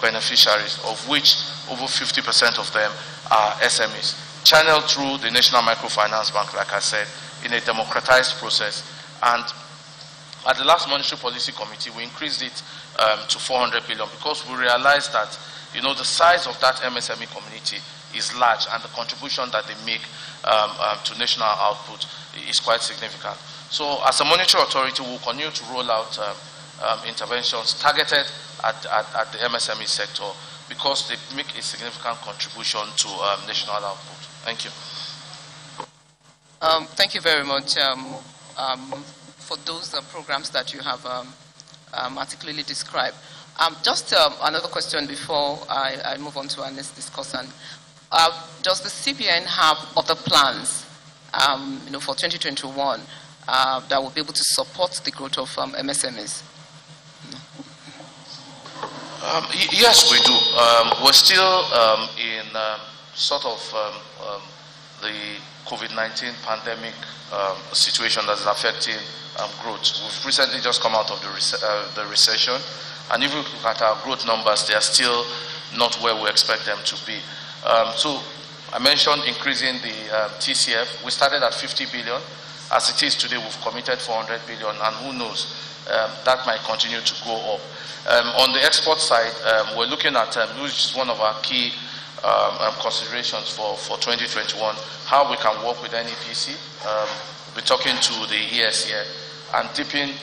beneficiaries, of which over 50% of them are SMEs, channeled through the National Microfinance Bank, like I said, in a democratized process. And at the last Monetary Policy Committee, we increased it to 400 billion because we realized that, the size of that MSME community is large, and the contribution that they make to national output is quite significant. So as a monetary authority, we'll continue to roll out interventions targeted at the MSME sector because they make a significant contribution to national output. Thank you. Thank you very much for those programs that you have articulately described. Just another question before I move on to our next discussion. Does the CBN have other plans, for 2021 that will be able to support the growth of MSMEs? Yes, we do. We're still in sort of the COVID-19 pandemic situation that is affecting growth. We've recently just come out of the recession, and if you look at our growth numbers, they are still not where we expect them to be. So I mentioned increasing the TCF. We started at 50 billion. As it is today, we've committed 400 billion, and who knows, that might continue to go up. On the export side, we're looking at, which is one of our key considerations for 2021, how we can work with NEPC. We'll be talking to the ES here and deepen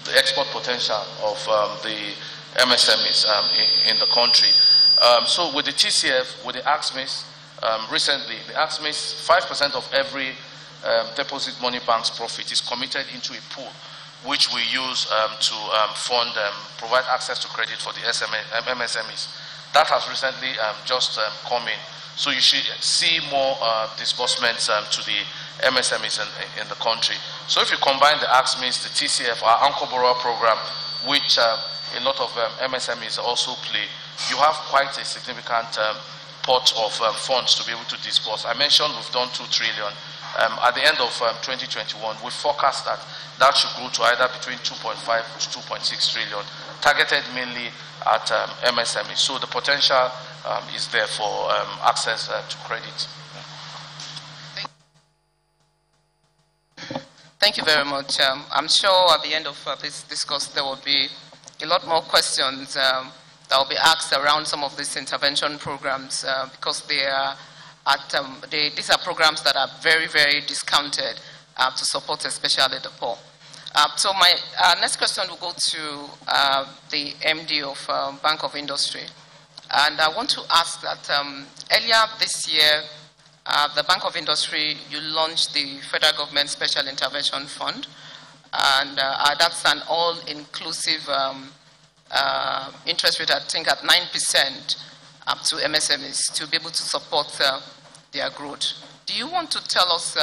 the export potential of the MSMEs in the country. So with the TCF, with the Msmes, recently, the Msmes, 5% of every deposit money bank's profit is committed into a pool which we use to provide access to credit for the MSMEs. That has recently just come in. So you should see more disbursements to the MSMEs in the country. So if you combine the AXMEs, the TCF, our Anchor Borrower Program, which a lot of MSMEs also play, you have quite a significant pot of funds to be able to disburse. I mentioned we've done 2 trillion. At the end of 2021, we forecast that should grow to either between 2.5 to 2.6 trillion, targeted mainly at MSMEs. So the potential is there for access to credit. Thank you very much. I'm sure at the end of this discourse there will be a lot more questions that will be asked around some of these intervention programs because they are these are programs that are very, very discounted to support especially the poor. So my next question will go to the MD of Bank of Industry. And I want to ask that earlier this year, the Bank of Industry, you launched the Federal Government Special Intervention Fund. And that's an all-inclusive interest rate, I think, at 9% up to MSMEs to be able to support their growth. Do you want to tell us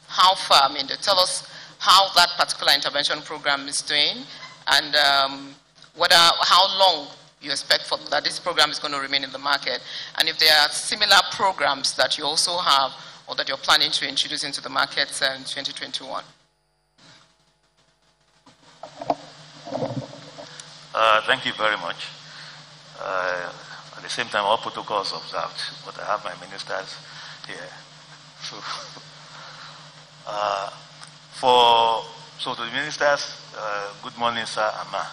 how far, tell us how that particular intervention program is doing and how long you expect that this program is going to remain in the market, and if there are similar programs that you also have or that you're planning to introduce into the market in 2021? Thank you very much. At the same time, all protocols observed, but I have my ministers here. So to the ministers, good morning, sir, Ama.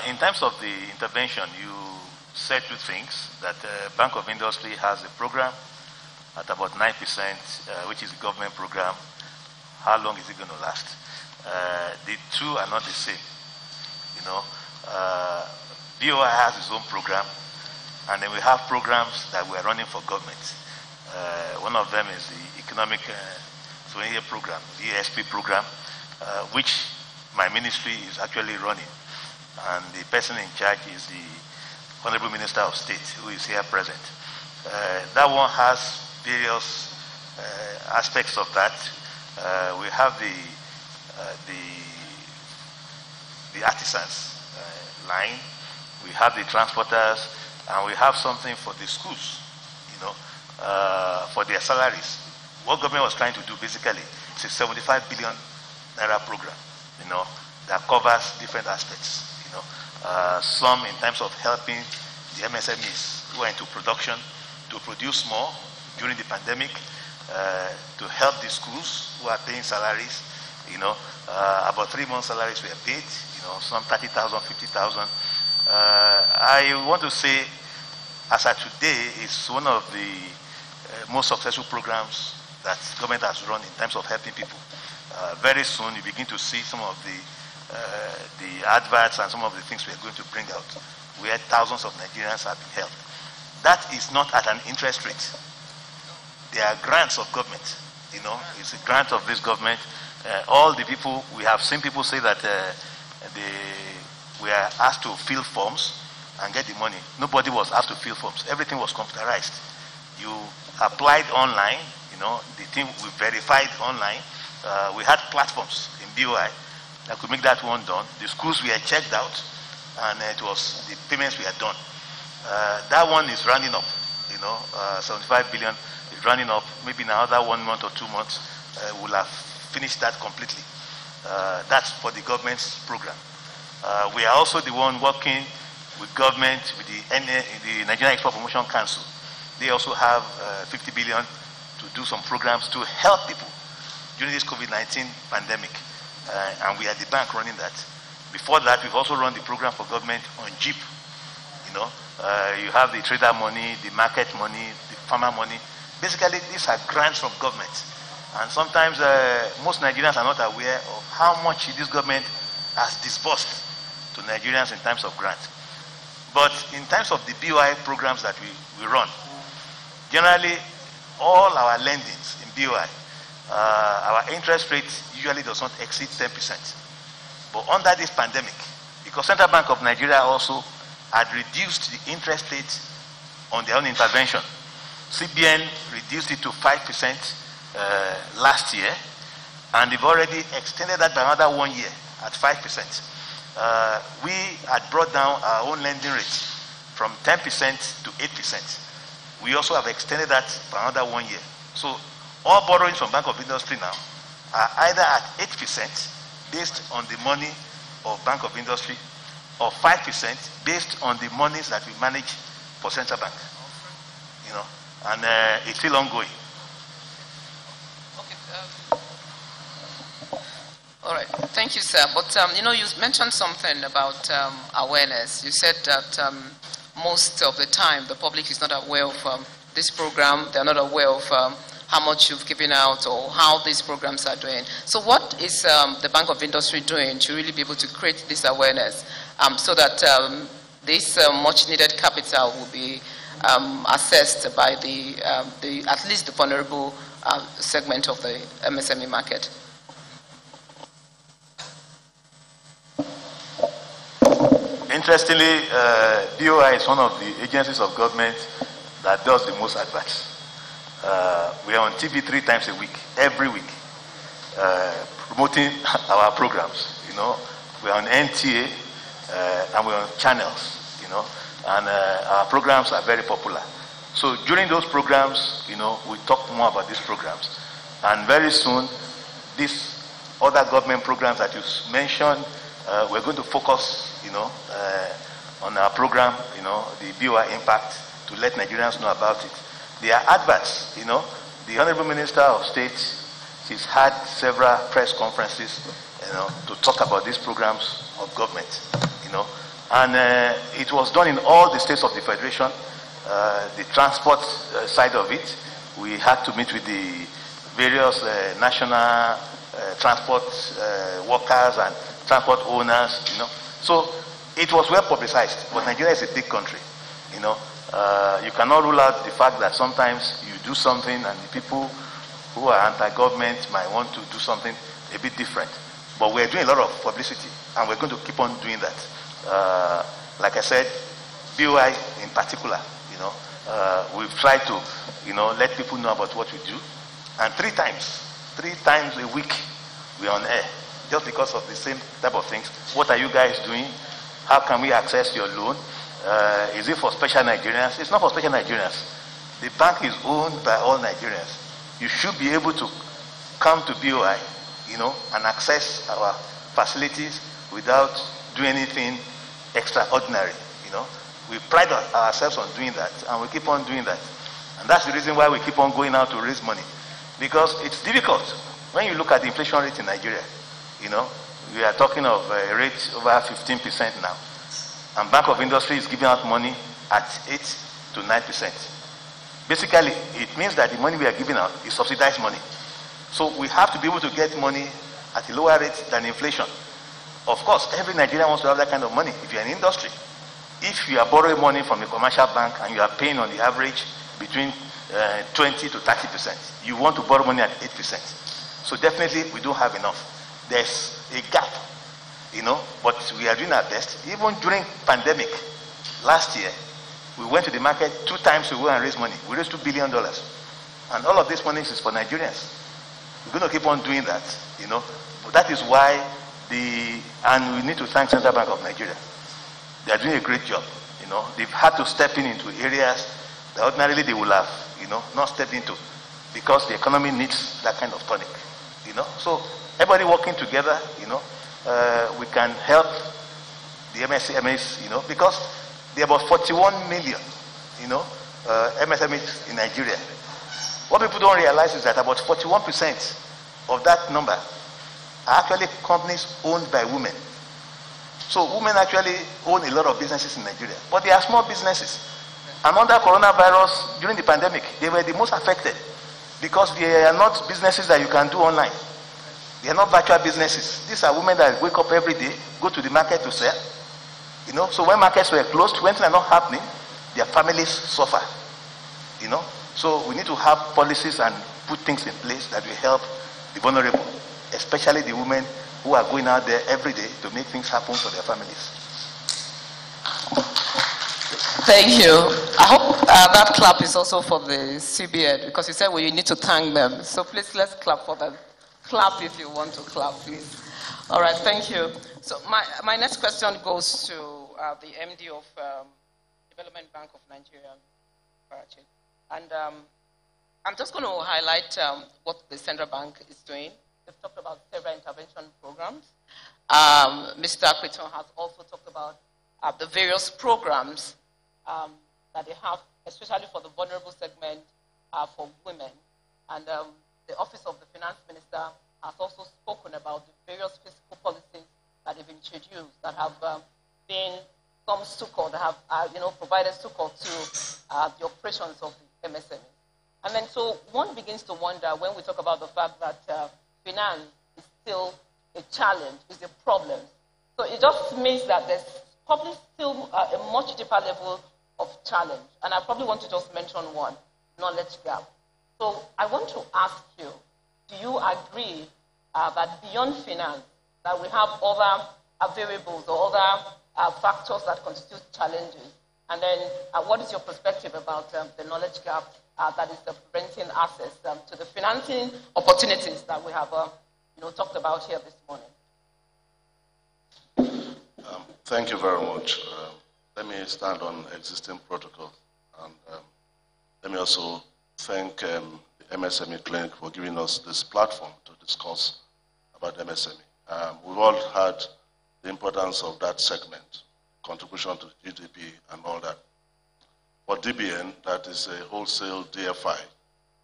In terms of the intervention, you said 2 things, that Bank of Industry has a program at about 9%, which is a government program. How long is it going to last? The two are not the same. BOI has its own program, and then we have programs that we are running for government. One of them is the Economic Program, the ESP program, which my ministry is actually running. And the person in charge is the Honorable Minister of State, who is here present. That one has various aspects of that. We have the artisans line, we have the transporters, and we have something for the schools, for their salaries. What government was trying to do basically is a 75 billion naira program, that covers different aspects. Some in terms of helping the MSMEs who are into production to produce more during the pandemic, to help the schools who are paying salaries. About 3 months' salaries were paid. Some 30,000, 50,000. I want to say, as of today, it's one of the most successful programs that government has run in terms of helping people. Very soon, you begin to see some of the adverts and some of the things we are going to bring out, where thousands of Nigerians have been helped. That is not at an interest rate. They are grants of government. It's a grant of this government. All the people, we have seen people say that we are asked to fill forms and get the money. Nobody was asked to fill forms. Everything was computerized. You applied online, the thing we verified online. We had platforms in BOI that could make that one done. The schools were checked out, and it was the payments we had done. That one is running up, 75 billion is running up. Maybe in another 1 month or 2 months, we'll have finished that completely. That's for the government's program. We are also the one working with government, with the Nigerian Export Promotion Council. They also have 50 billion to do some programs to help people during this COVID-19 pandemic. And we are the bank running that. Before that, we've also run the program for government on JEEP. You have the trader money, the market money, the farmer money. Basically, these are grants from government. And sometimes most Nigerians are not aware of how much this government has disbursed to Nigerians in terms of grants. But in terms of the BOI programs that we run, generally all our lendings in BOI our interest rate usually does not exceed 10%. But under this pandemic, because Central Bank of Nigeria also had reduced the interest rate on their own intervention, CBN reduced it to 5% last year, and they've already extended that by another 1 year at 5%. We had brought down our own lending rate from 10% to 8%. We also have extended that for another 1 year. So all borrowings from Bank of Industry now are either at 8% based on the money of Bank of Industry, or 5% based on the monies that we manage for Central Bank. You know, and it's still ongoing. Okay. All right. Thank you, sir. But you know, you mentioned something about awareness. You said that most of the time the public is not aware of this program. They're not aware of how much you've given out or how these programs are doing. So what is the Bank of Industry doing to really be able to create this awareness so that this much needed capital will be assessed by the at least the vulnerable segment of the MSME market? Interestingly, BOI is one of the agencies of government that does the most adverts. We are on TV 3 times a week, every week, promoting our programs. You know, we are on NTA and we're on channels. You know, and our programs are very popular. So during those programs, you know, we talk more about these programs, and very soon, these other government programs that you mentioned, we're going to focus, you know, on our program, you know, the BOI impact, to let Nigerians know about it. There are adverts, you know. The Honorable Minister of State, she's had several press conferences, you know, to talk about these programs of government, you know. And it was done in all the states of the Federation. The transport side of it, we had to meet with the various national transport workers and transport owners, you know. So it was well publicized, but Nigeria is a big country, you know. You cannot rule out the fact that sometimes you do something and the people who are anti-government might want to do something a bit different. But we're doing a lot of publicity, and we're going to keep on doing that. Like I said, BOI in particular, you know, we've tried to, you know, let people know about what we do. And 3 times a week, we're on air, just because of the same type of things. What are you guys doing? How can we access your loan? Is it for special Nigerians? It's not for special Nigerians. The bank is owned by all Nigerians. You should be able to come to BOI, you know, and access our facilities without doing anything extraordinary, you know. We pride ourselves on doing that, and we keep on doing that. And that's the reason why we keep on going out to raise money. Because it's difficult. When you look at the inflation rate in Nigeria, you know, we are talking of a rate over 15% now. And Bank of Industry is giving out money at 8 to 9%. Basically, it means that the money we are giving out is subsidized money. So we have to be able to get money at a lower rate than inflation. Of course, every Nigerian wants to have that kind of money if you're in industry. If you are borrowing money from a commercial bank and you are paying on the average between 20 to 30%, you want to borrow money at 8%. So definitely we don't have enough. There's a gap, you know, but we are doing our best. Even during pandemic, last year, we went to the market 2 times to go and raise money. We raised $2 billion. And all of this money is for Nigerians. We're going to keep on doing that, you know. But that is why and we need to thank Central Bank of Nigeria. They are doing a great job, you know. They've had to step into areas that ordinarily they would have, you know, not stepped into, because the economy needs that kind of tonic, you know. So everybody working together, you know, we can help the MSMEs, you know, because there are about 41 million, you know, MSMEs in Nigeria. What people don't realize is that about 41% of that number are actually companies owned by women. So women actually own a lot of businesses in Nigeria, but they are small businesses. And under coronavirus, during the pandemic, they were the most affected, because they are not businesses that you can do online. They are not virtual businesses. These are women that wake up every day, go to the market to sell. You know, so when markets were closed, when things are not happening, their families suffer. You know, so we need to have policies and put things in place that will help the vulnerable, especially the women who are going out there every day to make things happen for their families. Thank you. I hope that clap is also for the CBN, because you said, well, you need to thank them. So please, let's clap for them. Clap if you want to clap, please. All right, thank you. So my next question goes to the MD of Development Bank of Nigeria, Karachi. And I'm just going to highlight what the central bank is doing. They've talked about several intervention programs. Mr. Akriton has also talked about the various programs that they have, especially for the vulnerable segment for women. And the Office of the Finance Minister has also spoken about the various fiscal policies that have been introduced that have been some succor, that have provided succor to the operations of the MSMEs. And then so one begins to wonder when we talk about the fact that finance is still a challenge, is a problem. So it just means that there's probably still a much deeper level of challenge. And I probably want to just mention one, knowledge gap. So I want to ask you, do you agree that beyond finance, that we have other variables or other factors that constitute challenges? And then what is your perspective about the knowledge gap that is preventing access to the financing opportunities that we have talked about here this morning? Thank you very much. Let me stand on existing protocol. And let me also thank the MSME Clinic for giving us this platform to discuss about MSME. We've all heard the importance of that segment, contribution to GDP and all that. For DBN, that is a wholesale DFI,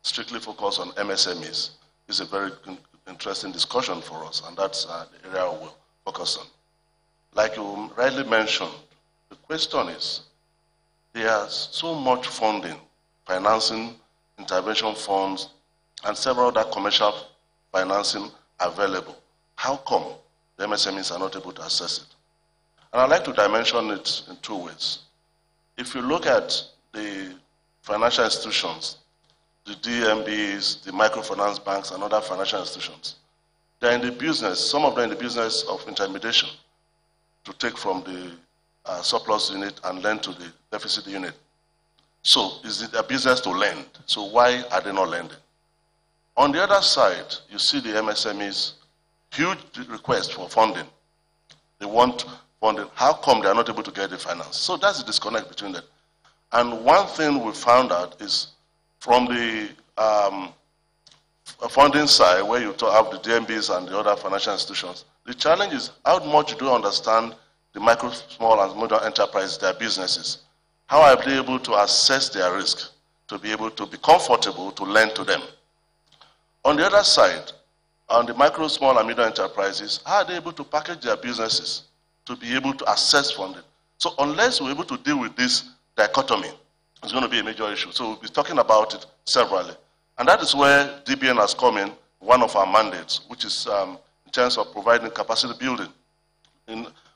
strictly focused on MSMEs, is a very interesting discussion for us, and that's the area we'll focus on. Like you rightly mentioned, the question is, there's so much funding, financing, intervention funds, and several other commercial financing available. How come the MSMEs are not able to access it? And I'd like to dimension it in two ways. If you look at the financial institutions, the DMBs, the microfinance banks, and other financial institutions, they're in the business, some of them in the business of intermediation, to take from the surplus unit and lend to the deficit unit. So is it a business to lend? So why are they not lending? On the other side, you see the MSMEs, huge request for funding. They want funding. How come they are not able to get the finance? So that's the disconnect between them. And one thing we found out is from the funding side, where you have the DMBs and the other financial institutions, the challenge is how much do you understand the micro, small, and medium enterprises, their businesses? How are they able to assess their risk to be able to be comfortable to lend to them? On the other side, on the micro, small, and medium enterprises, how are they able to package their businesses to be able to assess funding? So unless we're able to deal with this dichotomy, it's going to be a major issue. So we'll be talking about it severally. And that is where DBN has come in, one of our mandates, which is in terms of providing capacity building.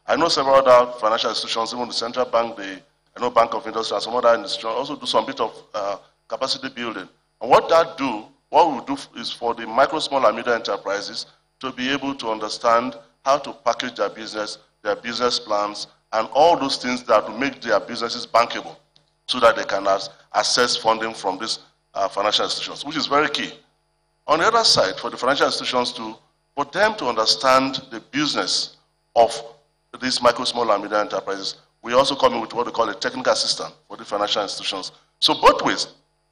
I know several other financial institutions, even the central bank, I know Bank of Industry and some other institutions also do some bit of capacity building. And what we do is for the micro, small, and medium enterprises to be able to understand how to package their business plans, and all those things that will make their businesses bankable so that they can access funding from these financial institutions, which is very key. On the other side, for the financial institutions for them to understand the business of these micro, small, and medium enterprises, we also come in with what we call a technical assistant for the financial institutions. So both ways,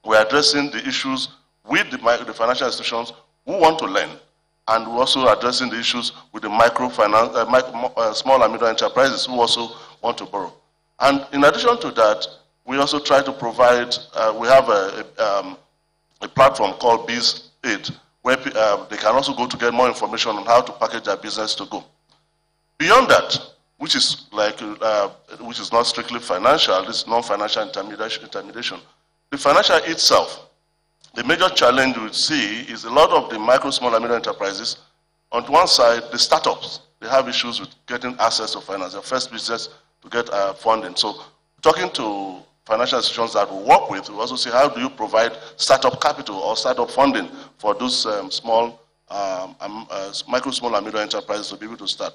we're addressing the issues with the financial institutions who want to lend, and we're also addressing the issues with the small and medium enterprises who also want to borrow. And in addition to that, we also try to provide, we have a platform called Biz Aid, where they can also go to get more information on how to package their business to go. Beyond that, which is not strictly financial, this non-financial intermediation, the financial itself, the major challenge we see is a lot of the micro, small, and medium enterprises. On one side, the startups, they have issues with getting access to finance, their first business to get funding. So talking to financial institutions that we work with, we also say, how do you provide startup capital or startup funding for those micro, small, and medium enterprises to be able to start?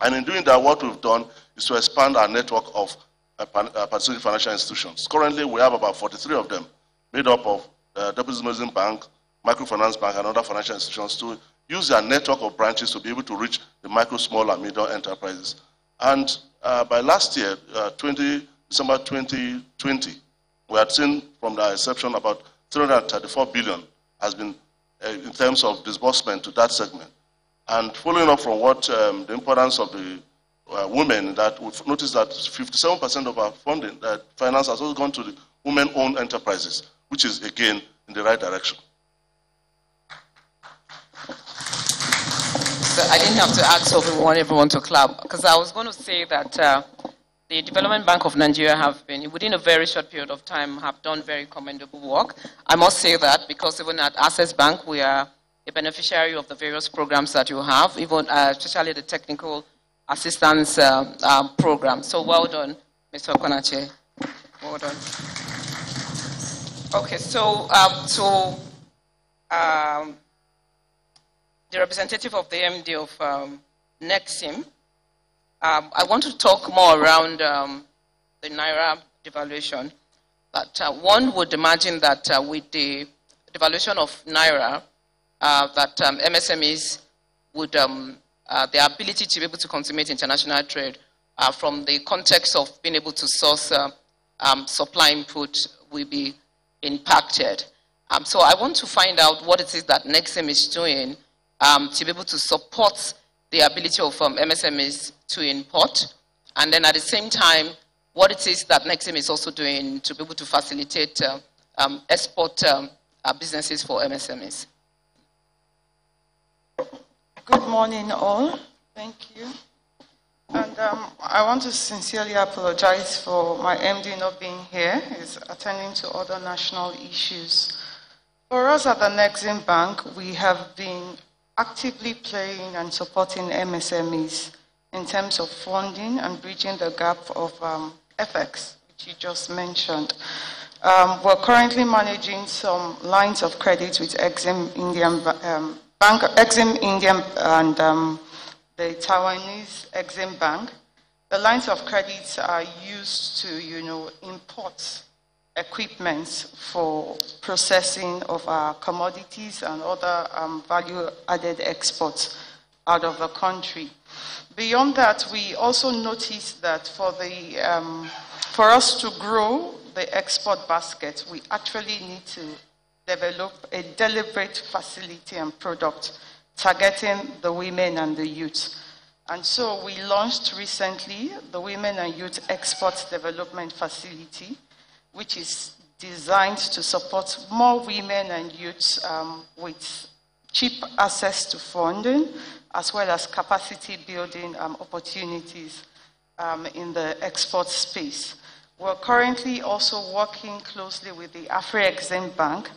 And in doing that, what we've done is to expand our network of participating financial institutions. Currently, we have about 43 of them, made up of Deposit Bank, Microfinance Bank, and other financial institutions to use their network of branches to be able to reach the micro, small, and medium enterprises. And by last year, December 2020, we had seen from the inception about 334 billion has been in terms of disbursement to that segment. And following up from what the importance of the women, that we've noticed that 57% of our funding, finance has also gone to the women-owned enterprises, which is again in the right direction. So I didn't have to add so we want everyone to clap, because I was going to say that the Development Bank of Nigeria have been, within a very short period of time, have done very commendable work. I must say that because even at Access Bank, we are a beneficiary of the various programs that you have, even especially the technical assistance program. So well done, Mr. Okonache. Well done. Okay, so the representative of the MD of Nexim, I want to talk more around the Naira devaluation. But one would imagine that with the devaluation of Naira, that MSMEs would, their ability to be able to consummate international trade from the context of being able to source supply input will be impacted. So I want to find out what it is that Nexim is doing to be able to support the ability of MSMEs to import, and then at the same time, what it is that Nexim is also doing to be able to facilitate export businesses for MSMEs. Good morning, all. Thank you. And I want to sincerely apologize for my MD not being here. He's attending to other national issues. For us at the Nexim Bank, we have been actively playing and supporting MSMEs in terms of funding and bridging the gap of FX, which you just mentioned. We're currently managing some lines of credit with Exim Indian Bank, Exim Indian and the Taiwanese Exim Bank. The lines of credits are used to, import equipment for processing of our commodities and other value-added exports out of the country. Beyond that, we also noticed that for us to grow the export basket, we actually need to develop a deliberate facility and product targeting the women and the youth. And so we launched recently the Women and Youth Export Development Facility, which is designed to support more women and youths with cheap access to funding, as well as capacity building opportunities in the export space. We're currently also working closely with the Afro-Exim Bank,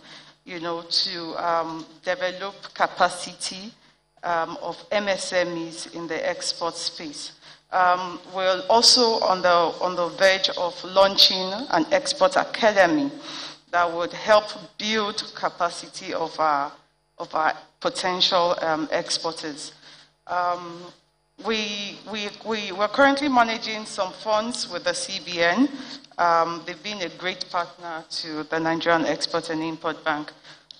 to develop capacity of MSMEs in the export space. We're also on the verge of launching an export academy that would help build capacity of our potential exporters. We're currently managing some funds with the CBN. They've been a great partner to the Nigerian Export and Import Bank.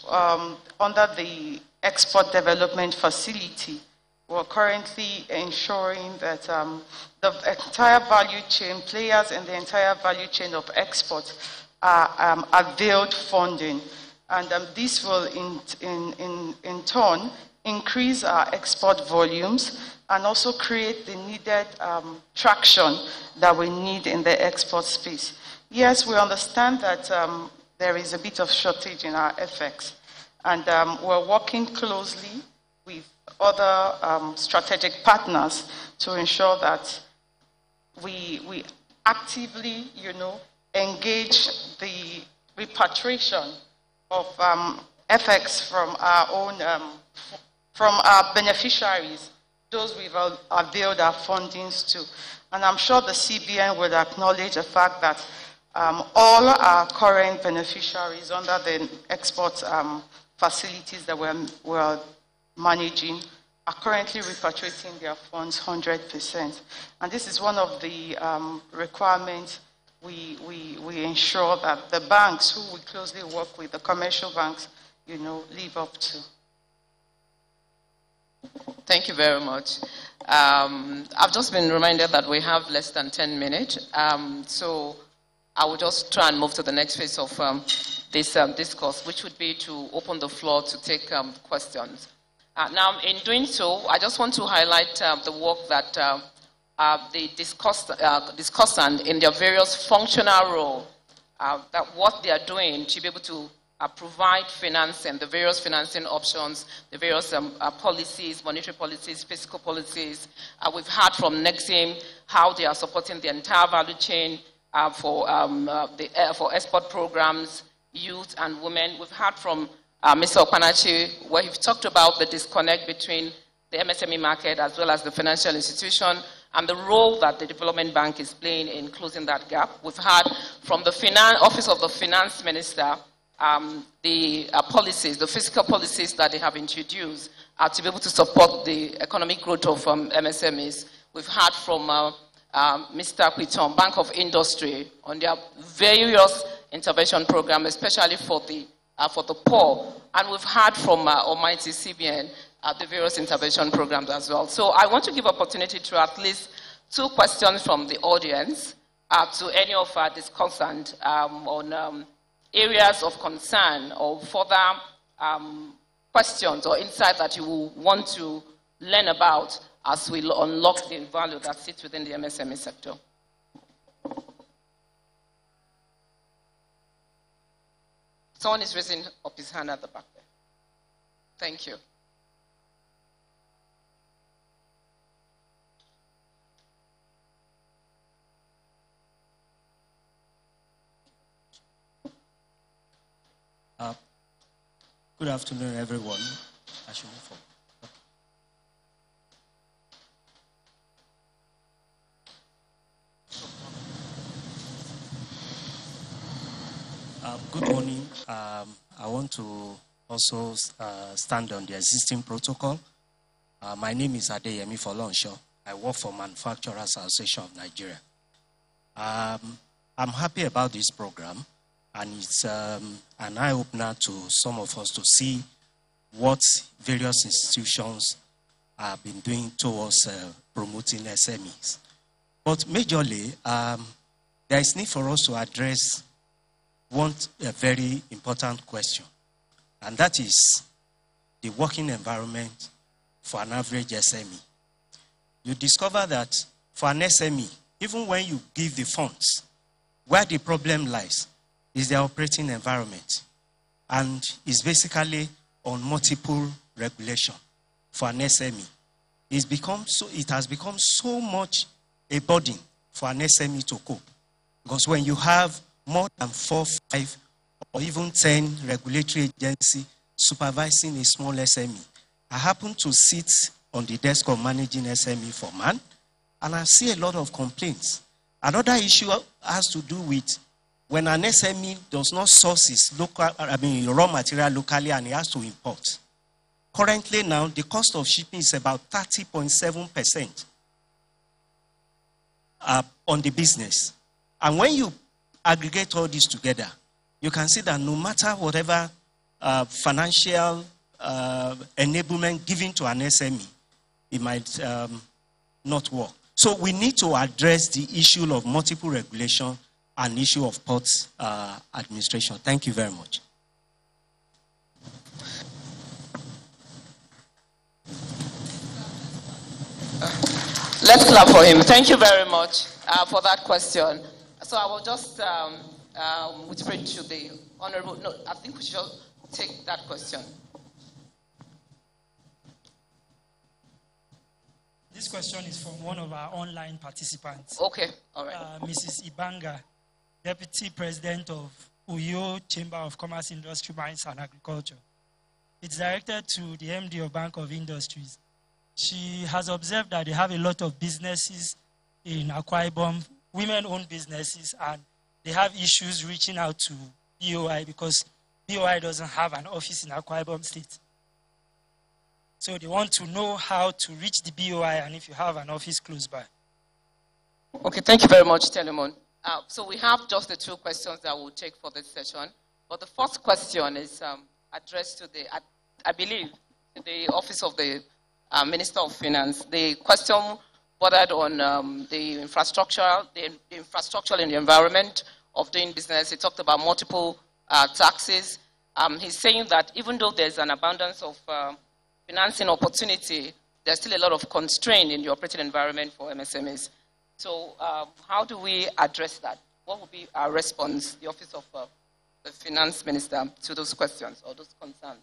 Under the Export Development Facility, we're currently ensuring that the entire value chain, players in the entire value chain of export are availed funding. And this will in turn increase our export volumes and also create the needed traction that we need in the export space. Yes, we understand that there is a bit of shortage in our FX, and we're working closely with other strategic partners to ensure that we actively, engage the repatriation of FX from our own, from our beneficiaries, those we've availed our fundings to. And I'm sure the CBN will acknowledge the fact that All our current beneficiaries under the export facilities that we're managing are currently repatriating their funds 100%. And this is one of the requirements we ensure that the banks who we closely work with, the commercial banks, live up to. Thank you very much. I've just been reminded that we have less than 10 minutes. So I will just try and move to the next phase of this discourse, which would be to open the floor to take questions. Now, in doing so, I just want to highlight the work that the discussant in their various functional roles, that what they are doing to be able to provide financing, the various financing options, the various policies, monetary policies, fiscal policies. We've heard from Nexim how they are supporting the entire value chain for export programs, youth and women. We've heard from Mr. Okpanachi, where he talked about the disconnect between the MSME market as well as the financial institution and the role that the Development Bank is playing in closing that gap. We've heard from the Office of the Finance Minister the policies, the fiscal policies that they have introduced to be able to support the economic growth of MSMEs. We've heard from Mr. Quiton, Bank of Industry, on their various intervention programs, especially for the poor. And we've heard from Almighty CBN the various intervention programs as well. So I want to give opportunity to at least 2 questions from the audience to any of our discussants on areas of concern or further questions or insights that you will want to learn about as we unlock the value that sits within the MSME sector. Someone is raising up his hand at the back there. Thank you. Good afternoon, everyone. I should move forward. Good morning. I want to also stand on the existing protocol. My name is Adeyemi Folonsho. I work for Manufacturers Association of Nigeria. I'm happy about this program, and it's an eye-opener to some of us to see what various institutions have been doing towards promoting SMEs. But majorly, there is need for us to address a very important question, and that is the working environment for an average SME. You discover that for an SME, even when you give the funds, where the problem lies is the operating environment, and is basically on multiple regulation for an SME. It has become so much a burden for an SME to cope, because when you have more than 4, 5, or even 10 regulatory agencies supervising a small SME. I happen to sit on the desk of managing SME for MAN, and I see a lot of complaints. Another issue has to do with when an SME does not source its raw material locally and it has to import. Currently now, the cost of shipping is about 30.7% on the business. And when you aggregate all this together, you can see that no matter whatever financial enablement given to an SME, it might not work. So we need to address the issue of multiple regulation and issue of ports administration. Thank you very much. Let's clap for him. Thank you very much for that question. So I will just whisper to the honorable. No, I think we should take that question. This question is from one of our online participants. Okay, all right. Mrs. Ibanga, Deputy President of Uyo Chamber of Commerce, Industry, Mines and Agriculture. It's directed to the MD of Bank of Industries. She has observed that they have a lot of businesses in Akwa Ibom, women-owned businesses, and they have issues reaching out to BOI because BOI doesn't have an office in Akwa Ibom State. So they want to know how to reach the BOI and if you have an office close by. Okay, thank you very much, Telemon. So we have just the 2 questions that we'll take for this session. But the first question is addressed to I believe, to the Office of the Minister of Finance. The question bordered on the infrastructure and the environment of doing business. He talked about multiple taxes. He's saying that even though there's an abundance of financing opportunity, there's still a lot of constraint in the operating environment for MSMEs. So how do we address that? What would be our response, the Office of the Finance Minister, to those questions or those concerns?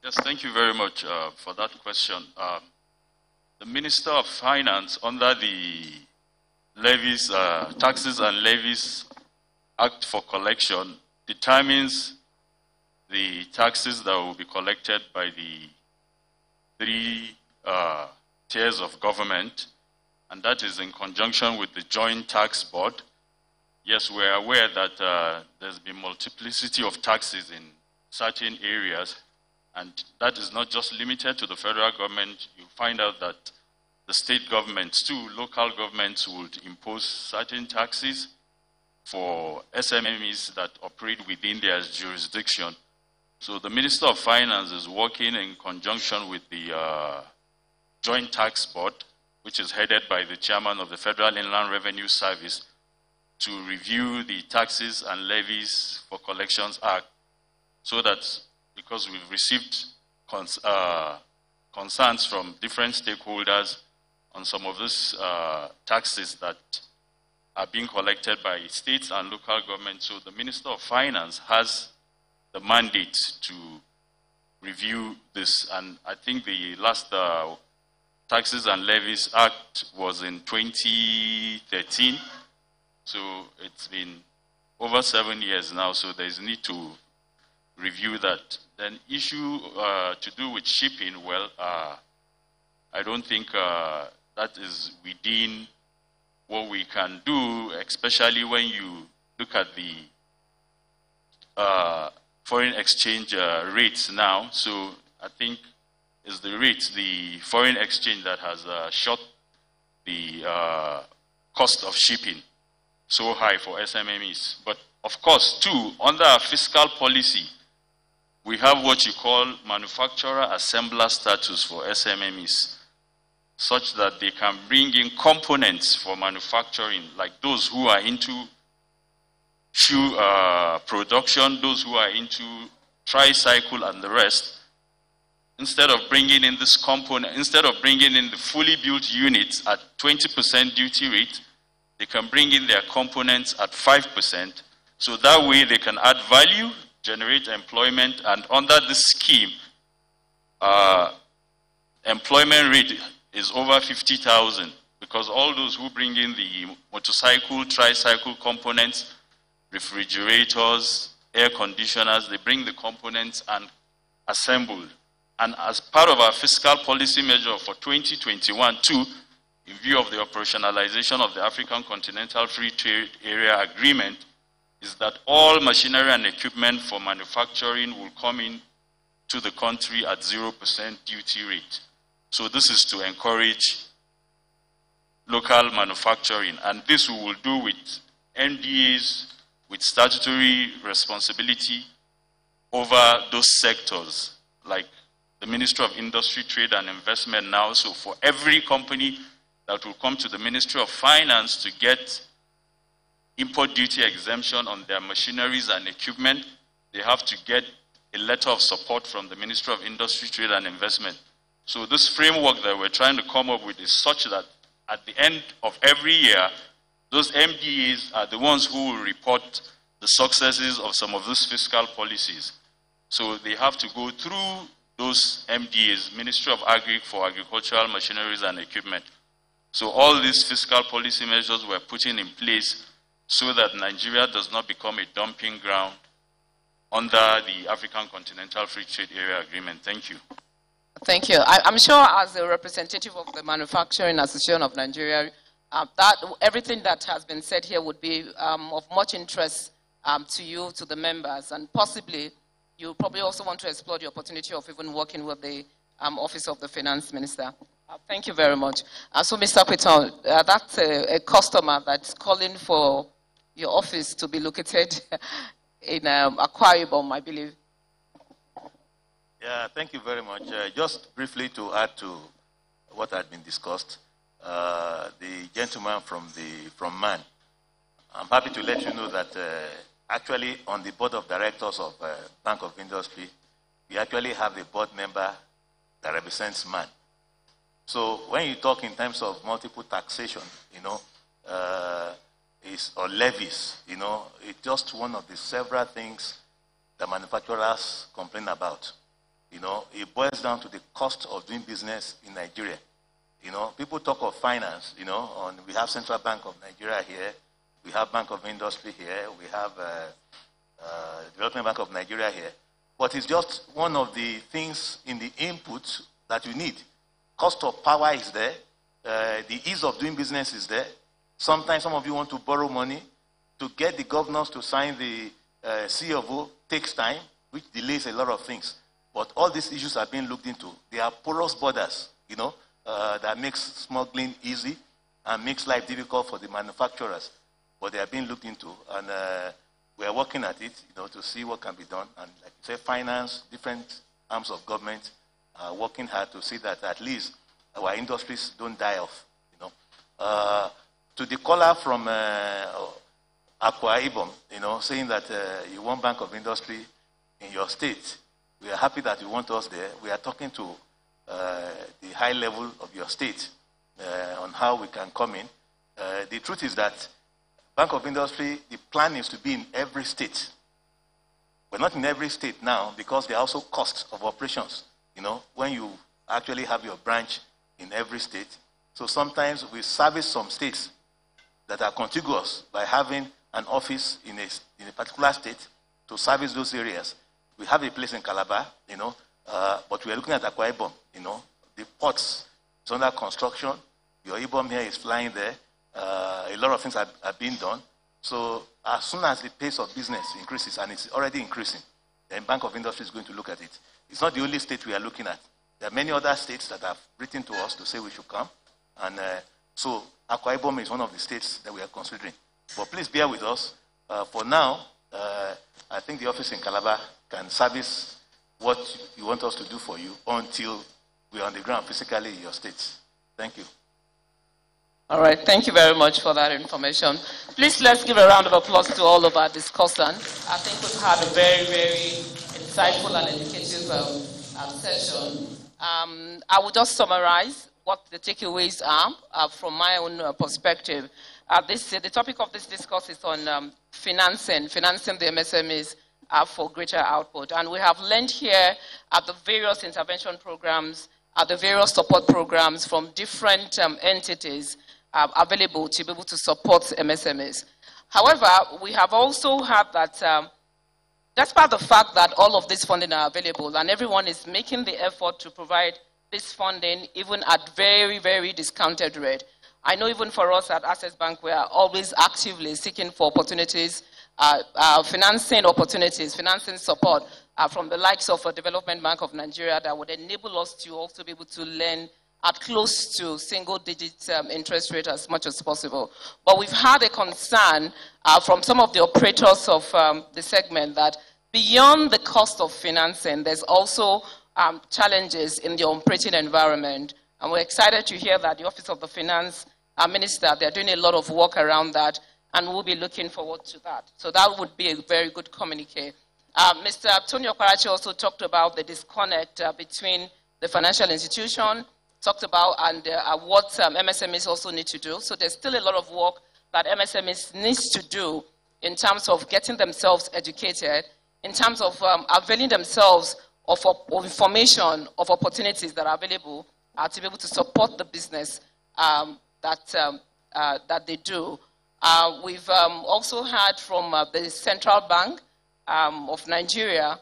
Yes, thank you very much for that question. The Minister of Finance, under the Levies, Taxes and Levies Act for Collection, determines the taxes that will be collected by the 3 tiers of government, and that is in conjunction with the Joint Tax Board. Yes, we're aware that there's been multiplicity of taxes in certain areas, and that is not just limited to the federal government. You find out that the state governments too, local governments would impose certain taxes for SMEs that operate within their jurisdiction. So the Minister of Finance is working in conjunction with the Joint Tax Board, which is headed by the chairman of the Federal Inland Revenue Service, to review the Taxes and Levies for Collections Act, so that, because we've received concerns from different stakeholders on some of these taxes that are being collected by states and local governments. So the Minister of Finance has the mandate to review this, and I think the last Taxes and Levies Act was in 2013, so it's been over 7 years now, so there's need to review that. Then issue to do with shipping, well, I don't think that is within what we can do, especially when you look at the foreign exchange rates now. So I think it's the rates, the foreign exchange, that has shot the cost of shipping so high for SMEs. But of course, too, under our fiscal policy, we have what you call manufacturer assembler status for SMEs, such that they can bring in components for manufacturing, like those who are into shoe production, those who are into tricycle and the rest. Instead of bringing in this component, instead of bringing in the fully built units at 20% duty rate, they can bring in their components at 5%. So that way they can add value, generate employment, and under this scheme, employment rate is over 50,000, because all those who bring in the motorcycle, tricycle components, refrigerators, air conditioners, they bring the components and assemble. And as part of our fiscal policy measure for 2021 too, in view of the operationalization of the African Continental Free Trade Area Agreement, is that all machinery and equipment for manufacturing will come in to the country at 0% duty rate. So this is to encourage local manufacturing, and this we will do with NDAs, with statutory responsibility over those sectors, like the Ministry of Industry, Trade and Investment now. So for every company that will come to the Ministry of Finance to get import duty exemption on their machineries and equipment, they have to get a letter of support from the Ministry of Industry, Trade and Investment. So this framework that we're trying to come up with is such that at the end of every year, those MDAs are the ones who will report the successes of some of these fiscal policies. So they have to go through those MDAs, Ministry of Agri for Agricultural Machineries and Equipment. So all these fiscal policy measures were put in place so that Nigeria does not become a dumping ground under the African Continental Free Trade Area Agreement. Thank you. Thank you. I'm sure as a representative of the Manufacturing Association of Nigeria, Everything that has been said here would be of much interest to you, to the members, and possibly you probably also want to explore the opportunity of even working with the Office of the Finance Minister. Thank you very much. So, Mr. Quiton, that's a customer that's calling for your office to be located in Akwa Ibom, I believe. Yeah, thank you very much. Just briefly to add to what had been discussed, the gentleman from MAN, I'm happy to let you know that actually on the board of directors of Bank of Industry, we actually have a board member that represents MAN. So when you talk in terms of multiple taxation, or levies, it's just one of the several things the manufacturers complain about. It boils down to the cost of doing business in Nigeria. People talk of finance, we have Central Bank of Nigeria here, we have Bank of Industry here, we have Development Bank of Nigeria here. But it's just one of the things in the input that you need. Cost of power is there. The ease of doing business is there. Sometimes some of you want to borrow money. To get the governors to sign the CFO takes time, which delays a lot of things. But all these issues are being looked into. They are porous borders, that makes smuggling easy and makes life difficult for the manufacturers. But they are being looked into, and we are working at it, to see what can be done. And like you say, finance, different arms of government are working hard to see that at least our industries don't die off. To the caller from Akwa Ibom, saying that you want Bank of Industry in your state, we are happy that you want us there. We are talking to the high level of your state on how we can come in. The truth is that Bank of Industry, the plan is to be in every state. We're not in every state now because there are also costs of operations, when you actually have your branch in every state. So sometimes we service some states that are contiguous by having an office in a particular state to service those areas. We have a place in Calabar, but we are looking at Akwa Ibom, the ports is under construction. Your Ibom here is flying there. A lot of things are being done. So as soon as the pace of business increases, and it's already increasing, then Bank of Industry is going to look at it. It's not the only state we are looking at. There are many other states that have written to us to say we should come. And so Akwa Ibom is one of the states that we are considering. But please bear with us. For now, I think the office in Calabar can service what you want us to do for you until we are on the ground physically in your states. Thank you. All right, thank you very much for that information. Please let's give a round of applause to all of our discussants. I think we've had a very, very insightful and educative session. I will just summarize what the takeaways are from my own perspective. The topic of this discourse is on financing the MSMEs for greater output. And we have learned here at the various intervention programs, at the various support programs from different entities available to be able to support MSMEs. However, we have also had that despite the fact that all of this funding are available and everyone is making the effort to provide this funding even at very, very discounted rate. I know even for us at Access Bank, we are always actively seeking for opportunities, financing opportunities, financing support from the likes of a Development Bank of Nigeria that would enable us to also be able to lend at close to single-digit interest rate as much as possible. But we've had a concern from some of the operators of the segment that beyond the cost of financing, there's also challenges in the operating environment. And we're excited to hear that the Office of the Finance Minister, they're doing a lot of work around that, and we'll be looking forward to that. So that would be a very good communique. Mr. Tony Okarachi also talked about the disconnect between the financial institution, talked about and what MSMEs also need to do. So there's still a lot of work that MSMEs needs to do in terms of getting themselves educated, in terms of availing themselves of information, of opportunities that are available to be able to support the business that they do. We've also heard from the Central Bank of Nigeria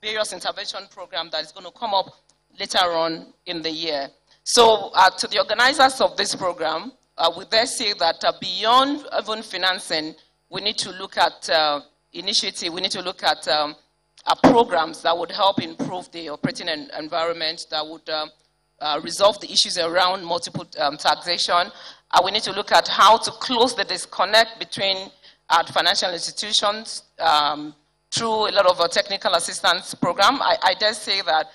various intervention program that is going to come up later on in the year. So to the organizers of this program, we there say that beyond even financing, we need to look at initiative, we need to look at programs that would help improve the operating environment, that would resolve the issues around multiple taxation. We need to look at how to close the disconnect between financial institutions through a lot of technical assistance program. I dare say that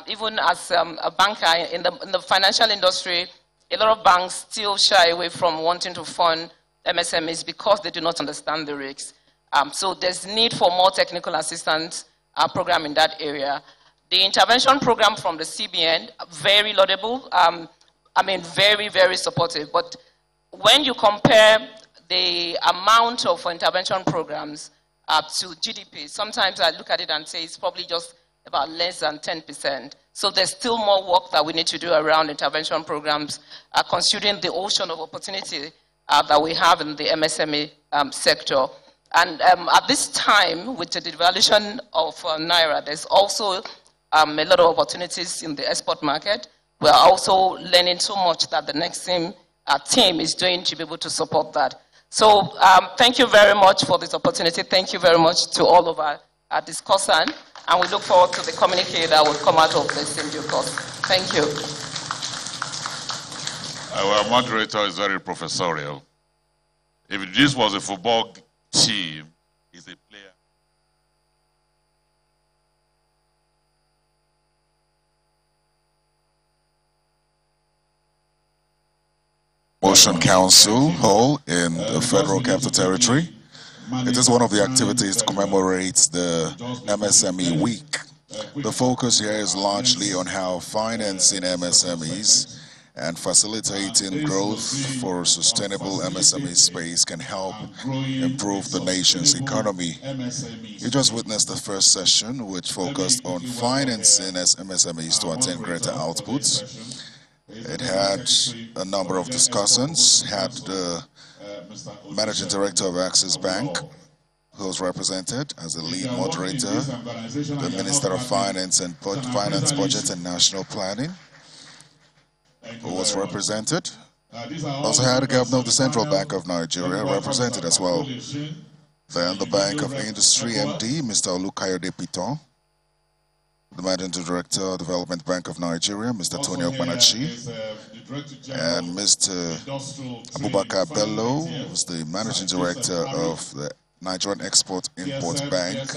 even as a banker in the financial industry, a lot of banks still shy away from wanting to fund MSMEs because they do not understand the risks. So there's need for more technical assistance program in that area. The intervention program from the CBN, very laudable. I mean, very, very supportive. But when you compare the amount of intervention programs to GDP, sometimes I look at it and say it's probably just about less than 10%. So there's still more work that we need to do around intervention programs, considering the ocean of opportunity that we have in the MSME sector. And at this time, with the devaluation of Naira, there's also a lot of opportunities in the export market. We're also learning so much that the next team is doing to be able to support that. So thank you very much for this opportunity. Thank you very much to all of our discussants. And we look forward to the communique that will come out of this in due course. Thank you. Our moderator is very professorial. If this was a football team, he's a player. Motion Council Hall in the Federal Capital Territory. It is one of the activities to commemorate the MSME Week. The focus here is largely on how financing MSMEs and facilitating growth for sustainable MSME space can help improve the nation's economy. You just witnessed the first session, which focused on financing as MSMEs to attain greater outputs. It had a number of discussants, had the Managing Director of Access Bank, who was represented as the lead moderator, the Minister of Finance and Budget and National Planning, who was represented. Also had the Governor of the Central Bank of Nigeria represented as well. Then the Bank of Industry MD, Mr. Olukayode Piton, the Managing Director, Development Bank of Nigeria, Mr. Tony Okpanachi, and Mr. Abubakar Bello, who's the Managing Director of the Nigerian Export-Import Bank,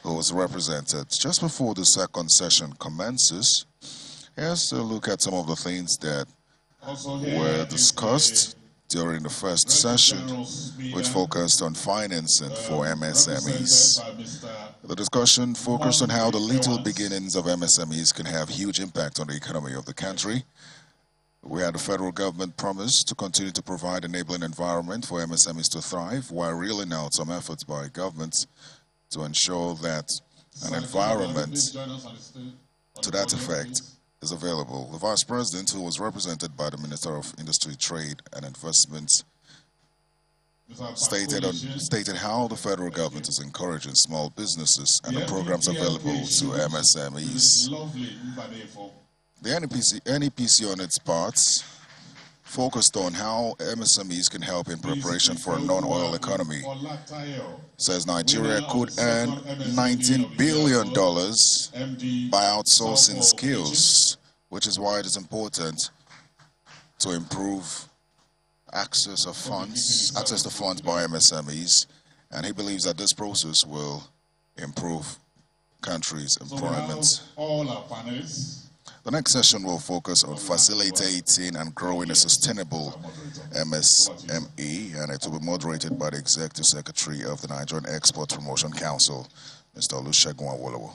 who was represented. Just before the second session commences, here's a look at some of the things that were discussed during the first session, which focused on financing for MSMEs. The discussion focused on how the little beginnings of MSMEs can have huge impact on the economy of the country. We had the federal government promise to continue to provide enabling environment for MSMEs to thrive, while reeling out some efforts by governments to ensure that an environment to that effect is available. The Vice President, who was represented by the Minister of Industry, Trade and Investment, stated how the federal government is encouraging small businesses and the programs available to MSMEs. The NEPC on its part focused on how MSMEs can help in preparation for a non-oil economy. Says Nigeria could earn $19 billion by outsourcing skills, which is why it is important to improve access to funds by MSMEs, and he believes that this process will improve countries' employment. The next session will focus on facilitating and growing a sustainable MSME, and it will be moderated by the Executive Secretary of the Nigerian Export Promotion Council, Mr. Olusegun Awolowo.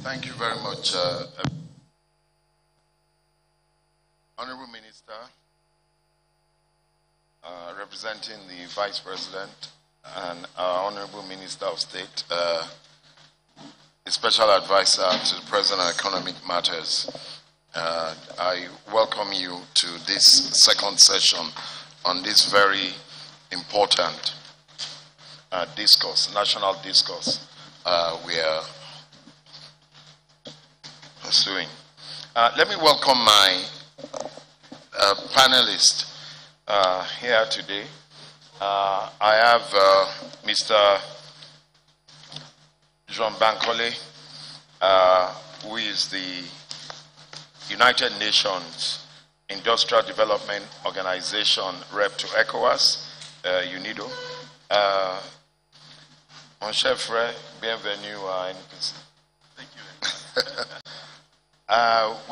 Thank you very much, Honorable Minister, representing the Vice President and our Honorable Minister of State, a Special Advisor to the President on Economic Matters. I welcome you to this second session on this very important discourse, national discourse, we are pursuing. Let me welcome my panelists here today. I have Mr. Jean Bankole, who is the United Nations Industrial Development Organization rep to ECOWAS, UNIDO. Mon cher frère, bienvenue à NPC. Thank you.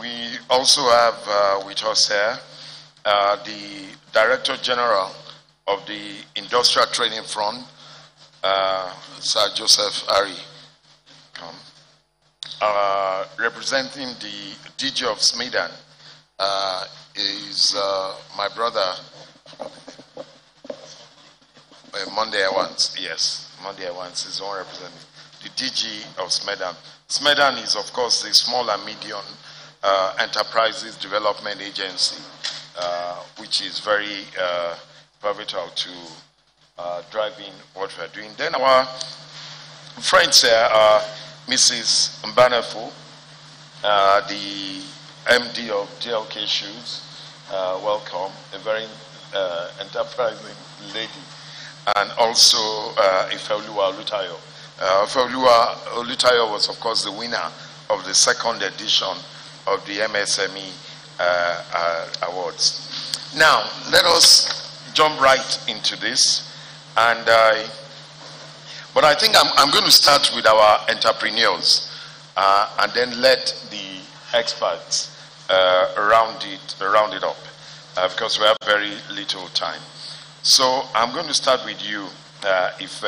We also have with us here the Director General of the Industrial Training Front, Sir Joseph Ari. Come. Representing the DG of Maiden is my brother, Monday Awans. Yes, Monday Awans is one representative. The DG of Maiden. Maiden is, of course, the small and medium enterprises development agency, which is very pivotal to driving what we're doing. Then our friends here are Mrs. Mbanefu, the MD of DLK Shoes. Welcome, a very enterprising lady. And also Ifeoluwa Olutayo. Ifeoluwa Olutayo was, of course, the winner of the second edition of the MSME awards. Now, let us jump right into this. But I think I'm going to start with our entrepreneurs and then let the experts round it up because we have very little time. So I'm going to start with you, Ife.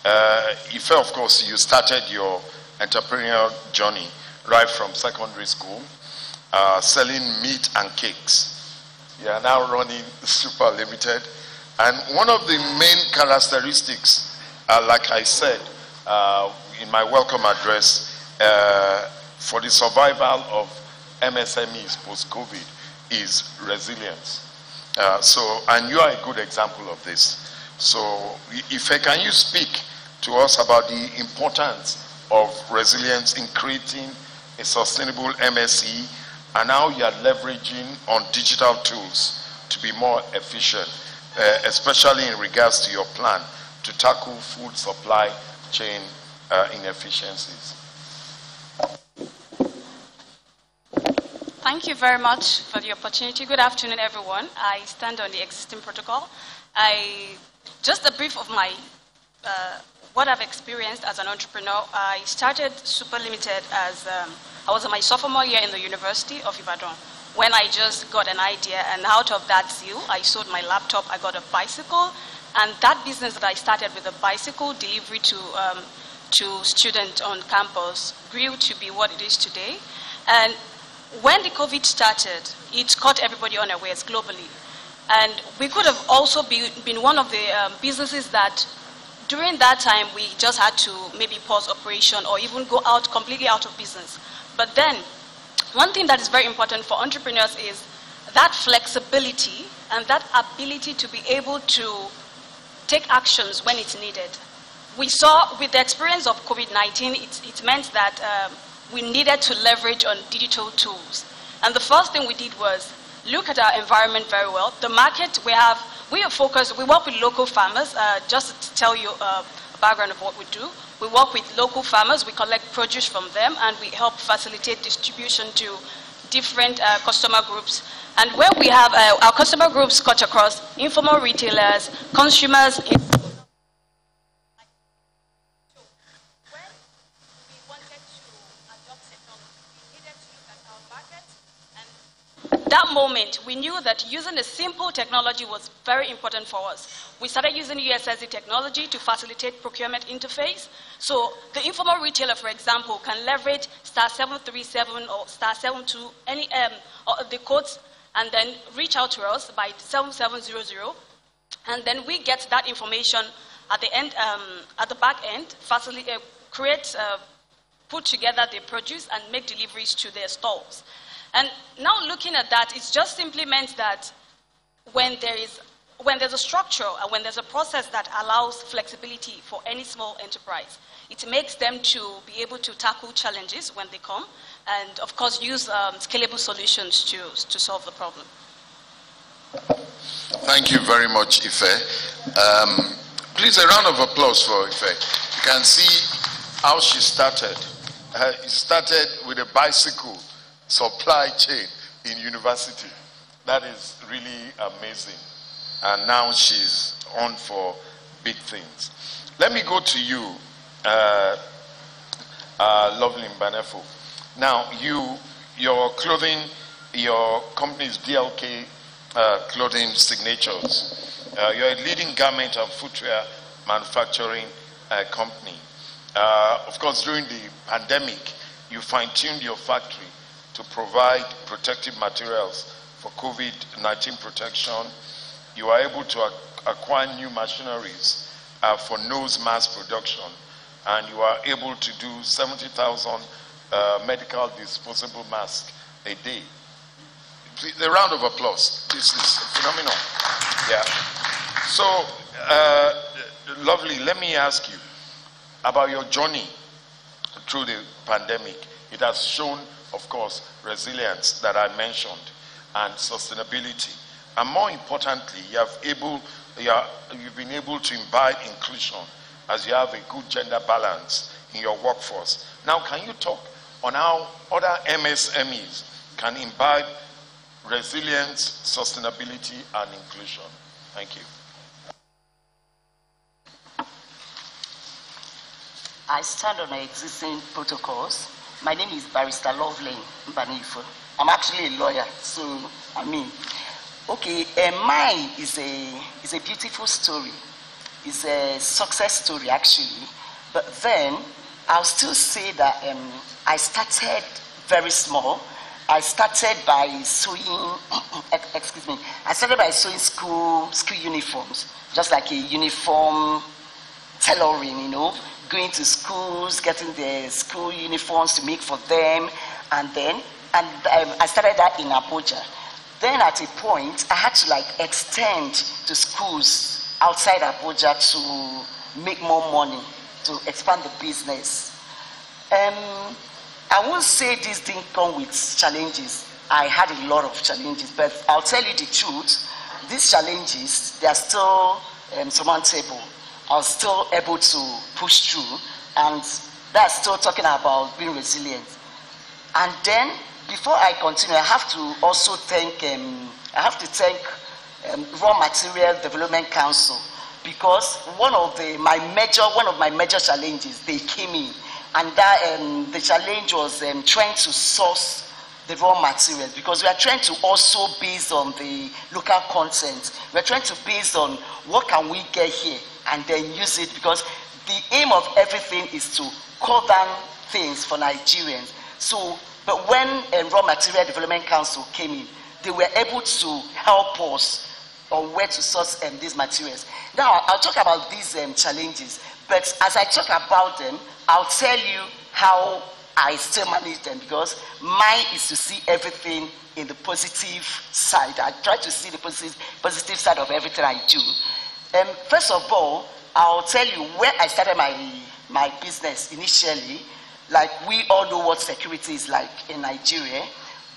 Ife, of course, you started your entrepreneurial journey right from secondary school, selling meat and cakes. You are now running Super Limited. And one of the main characteristics, like I said in my welcome address, for the survival of MSMEs post-COVID is resilience. And you are a good example of this. So, can you speak to us about the importance of resilience in creating a sustainable MSE and how you are leveraging on digital tools to be more efficient, especially in regards to your plan to tackle food supply chain inefficiencies? Thank you very much for the opportunity. Good afternoon, everyone. I stand on the existing protocol. Just a brief of my what I've experienced as an entrepreneur. I started Super Limited as I was in my sophomore year in the University of Ibadan when I just got an idea, and out of that zeal, I sold my laptop. I got a bicycle, and that business that I started with a bicycle delivery to students on campus grew to be what it is today. And when the COVID started, it caught everybody unawares globally. And we could have also been one of the businesses that during that time we just had to maybe pause operation or even go out completely out of business. But then one thing that is very important for entrepreneurs is that flexibility and that ability to be able to take actions when it's needed. We saw with the experience of COVID-19, it meant that we needed to leverage on digital tools. And the first thing we did was look at our environment very well. The market, we are focused, we work with local farmers. Just to tell you a background of what we do. We work with local farmers, we collect produce from them, and we help facilitate distribution to different customer groups. And where we have our customer groups cut across informal retailers, consumers, that moment, we knew that using a simple technology was very important for us. We started using USSD technology to facilitate procurement interface. So the informal retailer, for example, can leverage *737 or *72, any the codes, and then reach out to us by 7700, and then we get that information at the end, at the back end, put together the produce and make deliveries to their stores. And now looking at that, it just simply meant that when when there's a structure and when there's a process that allows flexibility for any small enterprise, it makes them to be able to tackle challenges when they come, and of course use scalable solutions to solve the problem. Thank you very much, Ife. Please, a round of applause for Ife. You can see how she started. It started with a bicycle supply chain in university. That is really amazing. And now she's on for big things. Let me go to you, lovely Mbanefo. Now, your clothing, your company's DLK Clothing Signatures. You're a leading garment and footwear manufacturing company. Of course, during the pandemic, you fine-tuned your factory to provide protective materials for COVID-19 protection. You are able to acquire new machineries for nose mask production, and you are able to do 70,000 medical disposable masks a day. Please, a round of applause. This is phenomenal. Yeah. So, lovely, let me ask you about your journey through the pandemic. It has shown, of course, resilience that I mentioned and sustainability. And more importantly, you've been able to imbibe inclusion as you have a good gender balance in your workforce. Now, can you talk on how other MSMEs can imbibe resilience, sustainability, and inclusion? Thank you. I stand on existing protocols. My name is Barrister Loveling Mbanefo. I'm actually a lawyer, so okay, mine is a beautiful story. It's a success story, actually. But then, I'll still say that I started very small. I started by sewing, excuse me, I started by sewing school uniforms, just like a uniform tailoring, you know, going to schools, getting the school uniforms to make for them, and I started that in Abuja. Then at a point, I had to extend to schools outside Abuja to make more money, to expand the business. I won't say this didn't come with challenges. I had a lot of challenges, but I'll tell you the truth. These challenges, they are still surmountable. I was still able to push through, and that's still talking about being resilient. And then, before I continue, I have to also thank Raw Material Development Council, because one of my major challenges, they came in, and that the challenge was trying to source the raw materials, because we are trying to also base on the local content. We are trying to base on what can we get here and then use it, because the aim of everything is to cut down things for Nigerians. So, but when Raw Material Development Council came in, they were able to help us on where to source these materials. Now, I'll talk about these challenges, but as I talk about them, I'll tell you how I still manage them, because mine is to see everything in the positive side. I try to see the positive side of everything I do. First of all, I'll tell you where I started my business initially. Like, we all know what security is like in Nigeria,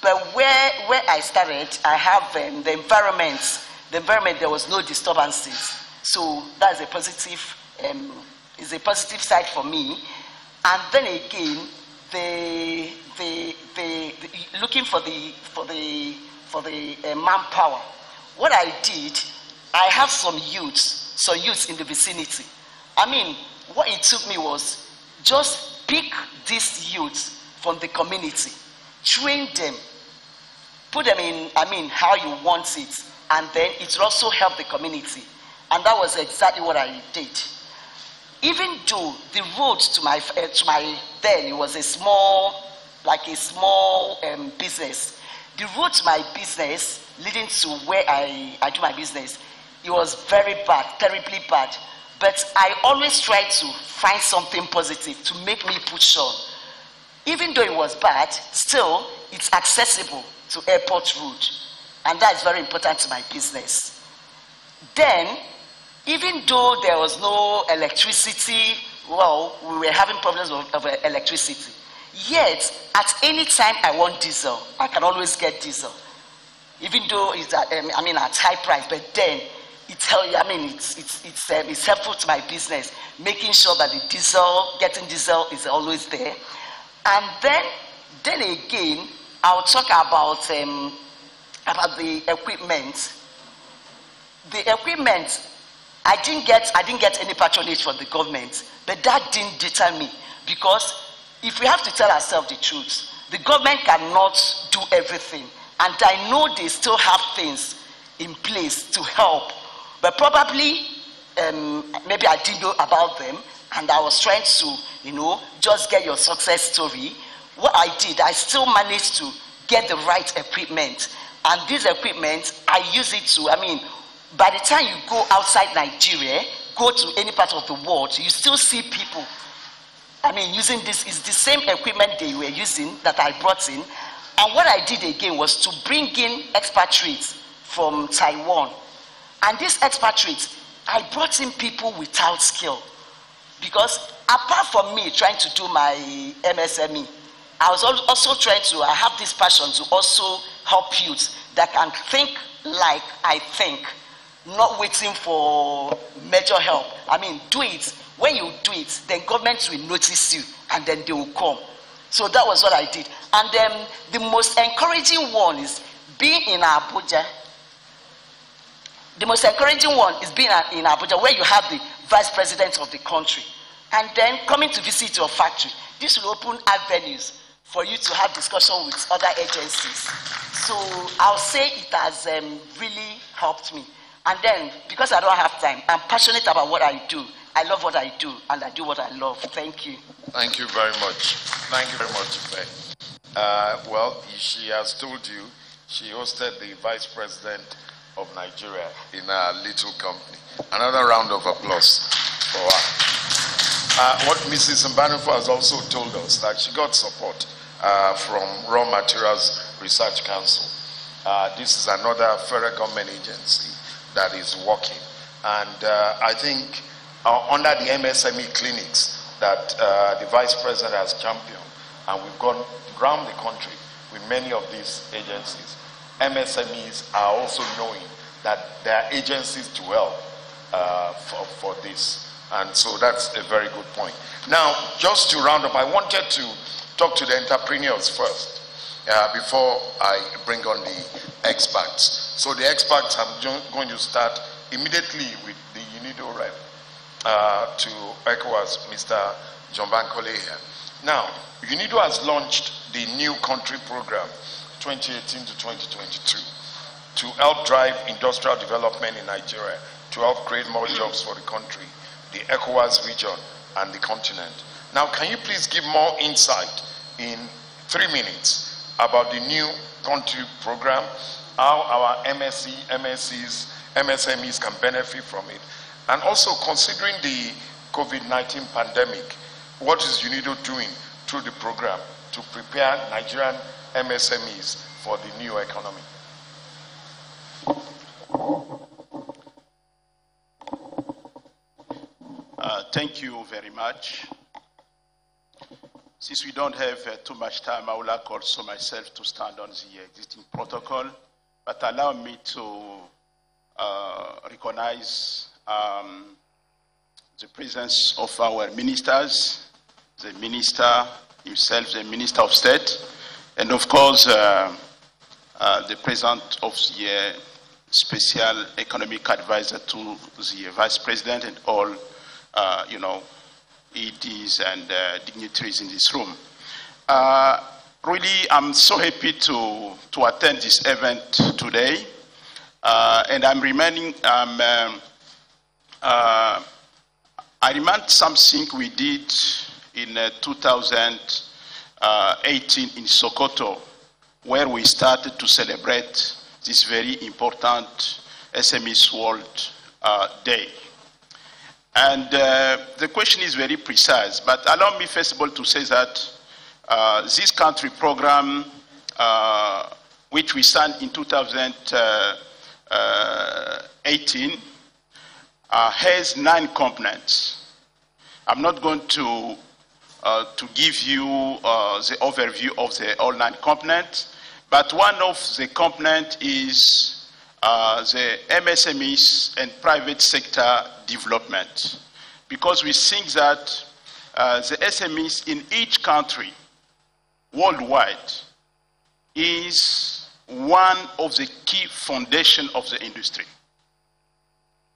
but where I started, I have the environment. The environment, there was no disturbances, so that's a positive side for me. And then again, looking for the manpower. What I did, I have some youths in the vicinity. I mean, what it took me was just pick these youths from the community, train them, put them in, how you want it, and then it will also help the community. And that was exactly what I did. Even though the road to my then it was a small business. The road to my business leading to where I do my business, it was very bad, terribly bad. But I always try to find something positive to make me push on. Even though it was bad, still it's accessible to Airport Road, and that is very important to my business. then, even though there was no electricity, well, we were having problems of electricity. Yet, at any time I want diesel, I can always get diesel. Even though it's at, at high price, but then it's helpful to my business, making sure that the getting diesel is always there. And then again, I'll talk about the equipment. The equipment, I didn't get any patronage from the government, but that didn't deter me, because if we have to tell ourselves the truth, the government cannot do everything, and I know they still have things in place to help, but probably maybe I didn't know about them, and I was trying to, just get your success story. What I did, I still managed to get the right equipment, and this equipment, I use it to, by the time you go outside Nigeria, go to any part of the world, you still see people, using this. Is the same equipment they were using that I brought in. And what I did again was to bring in expatriates from Taiwan. And these expatriates, I brought in people without skill. Because apart from me trying to do my MSME, I was also trying to, I have this passion to also help youths that can think like I think, not waiting for major help. Do it. When you do it, then government will notice you, and then they will come. So that was what I did. And then the most encouraging one is being in Abuja. The most encouraging one is being in Abuja, where you have the vice president of the country, and then coming to visit your factory. This will open avenues for you to have discussion with other agencies. So I'll say it has really helped me. And then, because I don't have time, I'm passionate about what I do. I love what I do, and I do what I love. Thank you. Thank you very much. Thank you very much, Msme. Well, she has told you she hosted the vice president of Nigeria in a little company. Another round of applause for her. What Mrs. Mbanufo has also told us, that she got support from Raw Materials Research Council. This is another federal government agency that is working. And I think under the MSME clinics that the vice president has championed, and we've gone around the country with many of these agencies, MSMEs are also knowing that there are agencies to help for this. And so that's a very good point. Now, just to round up, I wanted to talk to the entrepreneurs first before I bring on the experts. So the experts, I'm going to start immediately with the UNIDO rep to ECOWAS, Mr. John Bankole here. Now, UNIDO has launched the new country program 2018 to 2022 to help drive industrial development in Nigeria, to help create more jobs for the country, the ECOWAS region, and the continent. Now, can you please give more insight in 3 minutes about the new country program, how our MSMEs can benefit from it, and also considering the COVID-19 pandemic, what is UNIDO doing through the program to prepare Nigerian MSMEs for the new economy? Thank you very much. Since we don't have too much time, I would like also myself to stand on the existing protocol, but allow me to recognize the presence of our ministers, the minister himself, the Minister of State, and of course the President of the Special Economic Advisor to the Vice President and all EDs and dignitaries in this room. Really, I'm so happy to attend this event today, and I'm reminding, I remind something we did in 2018 in Sokoto, where we started to celebrate this very important SMEs World Day. And the question is very precise, but allow me first of all to say that this country program, which we signed in 2018, 18 has 9 components. I'm not going to give you the overview of the all 9 components, but one of the components is the MSMEs and private sector development, because we think that the SMEs in each country worldwide is one of the key foundations of the industry.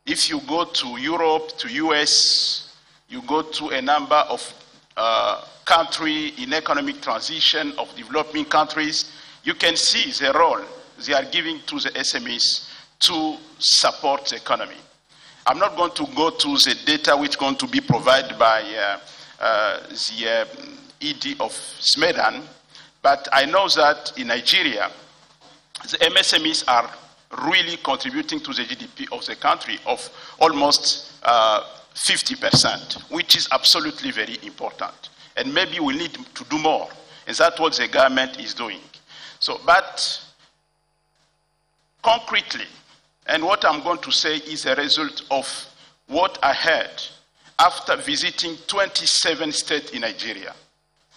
If you go to Europe, to US, you go to a number of countries in economic transition of developing countries, you can see the role they are giving to the SMEs to support the economy. I'm not going to go to the data which is going to be provided by the ED of Maiden, but I know that in Nigeria, the MSMEs are really contributing to the GDP of the country of almost 50%, which is absolutely very important. And maybe we need to do more, and that's what the government is doing. So, but concretely, and what I'm going to say is a result of what I heard after visiting 27 states in Nigeria.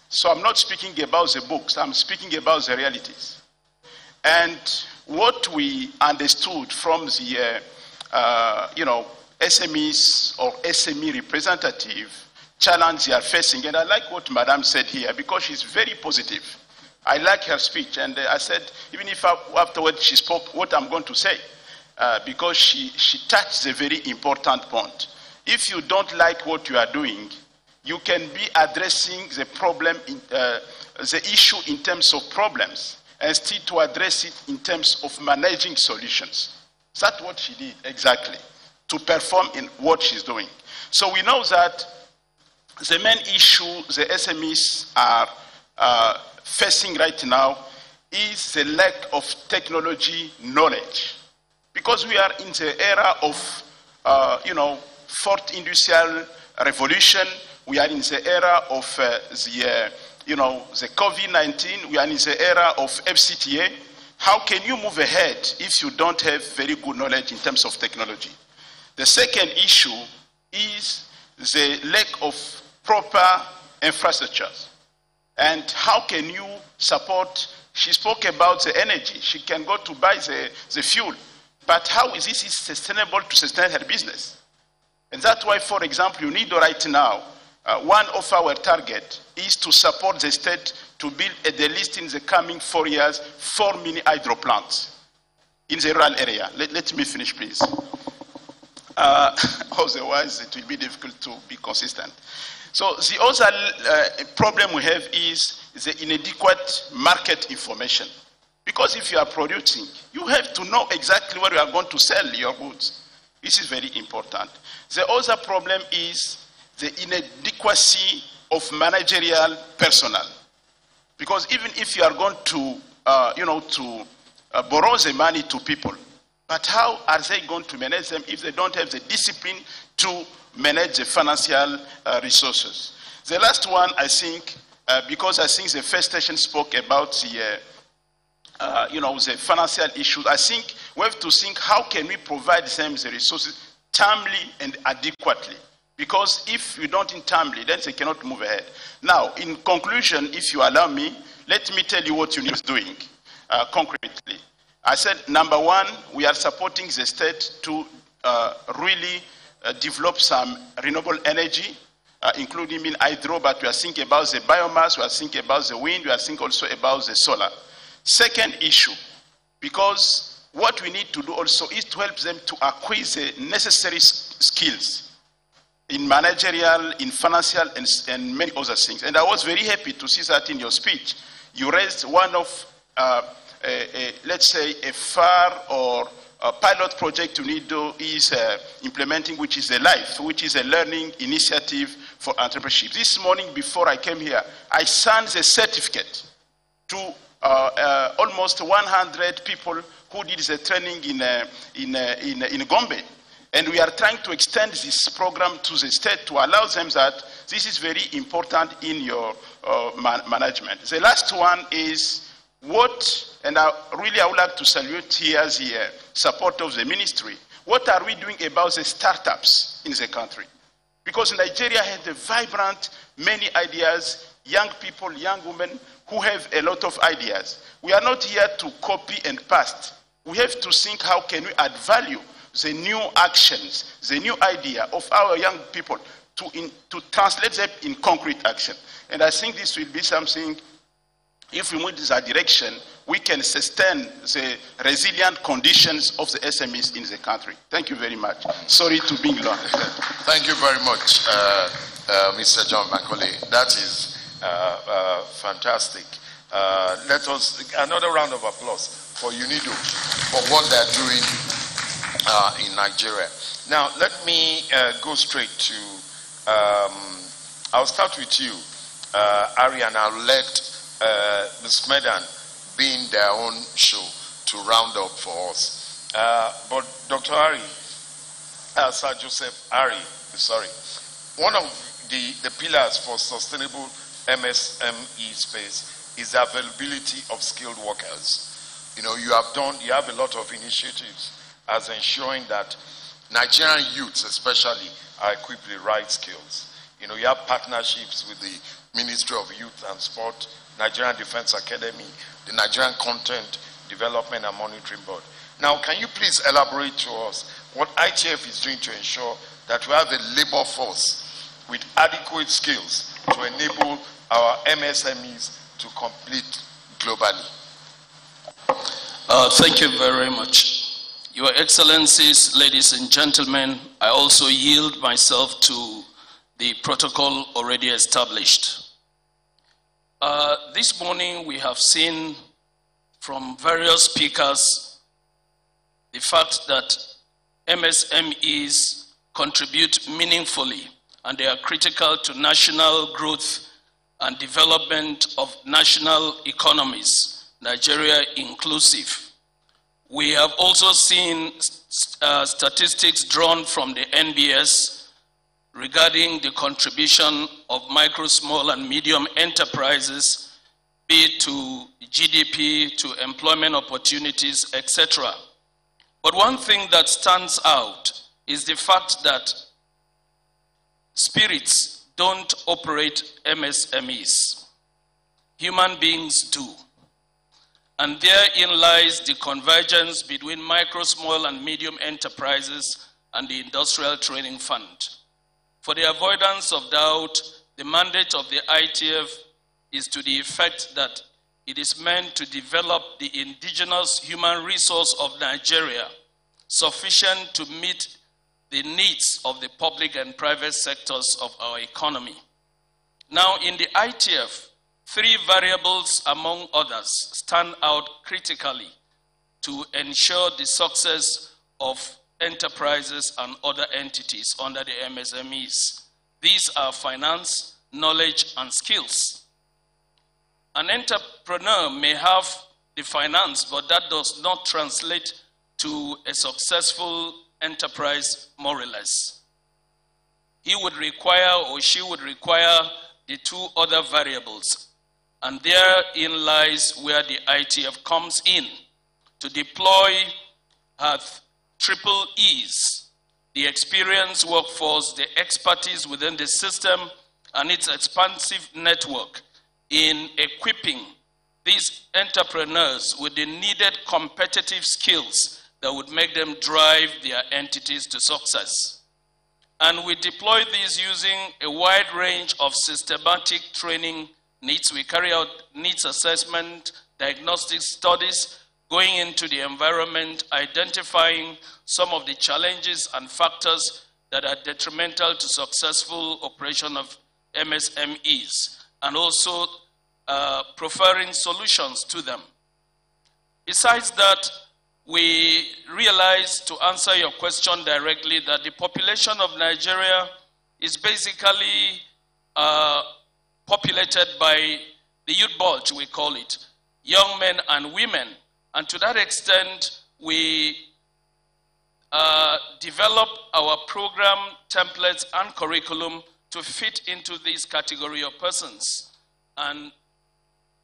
So I'm not speaking about the books, I'm speaking about the realities. And what we understood from the, SMEs or SME representative challenge they are facing, and I like what Madam said here because she's very positive. I like her speech, and I said, even if afterwards she spoke, what I'm going to say, because she touched a very important point. If you don't like what you are doing, you can be addressing the problem, the issue in terms of problems, and still to address it in terms of managing solutions. That's what she did exactly, to perform in what she's doing. So we know that the main issue the SMEs are facing right now is the lack of technology knowledge. Because we are in the era of, fourth industrial revolution. We are in the era of the COVID-19. We are in the era of FCTA. How can you move ahead if you don't have very good knowledge in terms of technology? The second issue is the lack of proper infrastructures. And how can you support? She spoke about the energy. She can go to buy the fuel. But how is this sustainable to sustain her business? And that's why, for example, you need right now, one of our targets is to support the state to build at the least in the coming 4 years, 4 mini hydro plants in the rural area. Let me finish, please. Otherwise, it will be difficult to be consistent. So the other problem we have is the inadequate market information. Because if you are producing, you have to know exactly where you are going to sell your goods. This is very important. The other problem is the inadequacy of managerial personnel. Because even if you are going to, borrow the money to people, but how are they going to manage them if they don't have the discipline to manage the financial resources? The last one, I think, because I think the first session spoke about the the financial issues, I think we have to think how can we provide them the resources timely and adequately. Because if you don't in timely, then they cannot move ahead. Now, in conclusion, if you allow me, let me tell you what UNIP is doing concretely. I said, number one, we are supporting the state to really develop some renewable energy, including in hydro, but we are thinking about the biomass, we are thinking about the wind, we are thinking also about the solar. Second issue, because what we need to do also is to help them to acquire the necessary skills in managerial, in financial, and many other things. And I was very happy to see that in your speech. You raised one of, let's say, a FAR or a pilot project you need to is implementing, which is a LIFE, which is a learning initiative for entrepreneurship. This morning, before I came here, I signed the certificate to almost 100 people who did the training in Gombe. And we are trying to extend this program to the state to allow them that this is very important in your management. The last one is And I would like to salute here support of the ministry. What are we doing about the startups in the country? Because Nigeria has a vibrant, many ideas, young people, young women who have a lot of ideas. We are not here to copy and paste. We have to think how can we add value, the new actions, the new idea of our young people to translate them in concrete action. And I think this will be something, if we move in that direction, we can sustain the resilient conditions of the SMEs in the country. Thank you very much. Sorry to be long. Thank you very much, Mr. John Macaulay. That is fantastic. Let us, another round of applause for UNIDO for what they're doing in Nigeria. Now, let me go straight to, I'll start with you, Ari, and I'll let Ms. Maiden being their own show to round up for us. But Dr. Ari, Sir Joseph Ari, sorry, one of the pillars for sustainable MSME space is the availability of skilled workers. You know, you have a lot of initiatives as ensuring that Nigerian youths especially are equipped with the right skills. You know, you have partnerships with the Ministry of Youth and Sport, Nigerian Defense Academy, the Nigerian Content Development and Monitoring Board. Now, can you please elaborate to us what ITF is doing to ensure that we have a labor force with adequate skills to enable our MSMEs to compete globally? Thank you very much. Your Excellencies, ladies and gentlemen, I also yield myself to the protocol already established. This morning we have seen from various speakers the fact that MSMEs contribute meaningfully and they are critical to national growth and development of national economies, Nigeria inclusive. We have also seen statistics drawn from the NBS regarding the contribution of micro, small, and medium enterprises, be it to GDP, to employment opportunities, etc. But one thing that stands out is the fact that spirits don't operate MSMEs. Human beings do. And therein lies the convergence between micro, small, and medium enterprises and the Industrial Training Fund. For the avoidance of doubt, the mandate of the ITF is to the effect that it is meant to develop the indigenous human resource of Nigeria sufficient to meet the needs of the public and private sectors of our economy. Now, in the ITF, 3 variables, among others, stand out critically to ensure the success of enterprises and other entities under the MSMEs. These are finance, knowledge, and skills. An entrepreneur may have the finance, but that does not translate to a successful enterprise more or less. He would require or she would require the 2 other variables. And therein lies where the ITF comes in to deploy her 3 E's, the experienced workforce, the expertise within the system, and its expansive network in equipping these entrepreneurs with the needed competitive skills that would make them drive their entities to success. And we deploy these using a wide range of systematic training needs. We carry out needs assessment, diagnostic studies, going into the environment, identifying some of the challenges and factors that are detrimental to successful operation of MSMEs, and also proffering solutions to them. Besides that, we realize, to answer your question directly, that the population of Nigeria is basically populated by the youth bulge, we call it, young men and women. And to that extent, we develop our program templates and curriculum to fit into this category of persons. And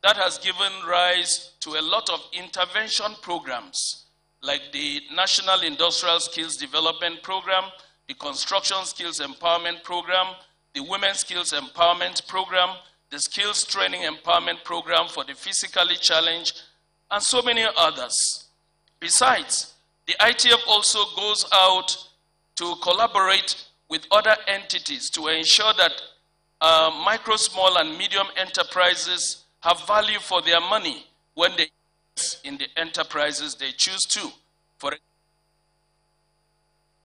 that has given rise to a lot of intervention programs like the National Industrial Skills Development Program, the Construction Skills Empowerment Program, the Women's Skills Empowerment Program, the Skills Training Empowerment Program for the physically challenged, and so many others. Besides, the ITF also goes out to collaborate with other entities to ensure that micro, small, and medium enterprises have value for their money when they invest in the enterprises they choose to. For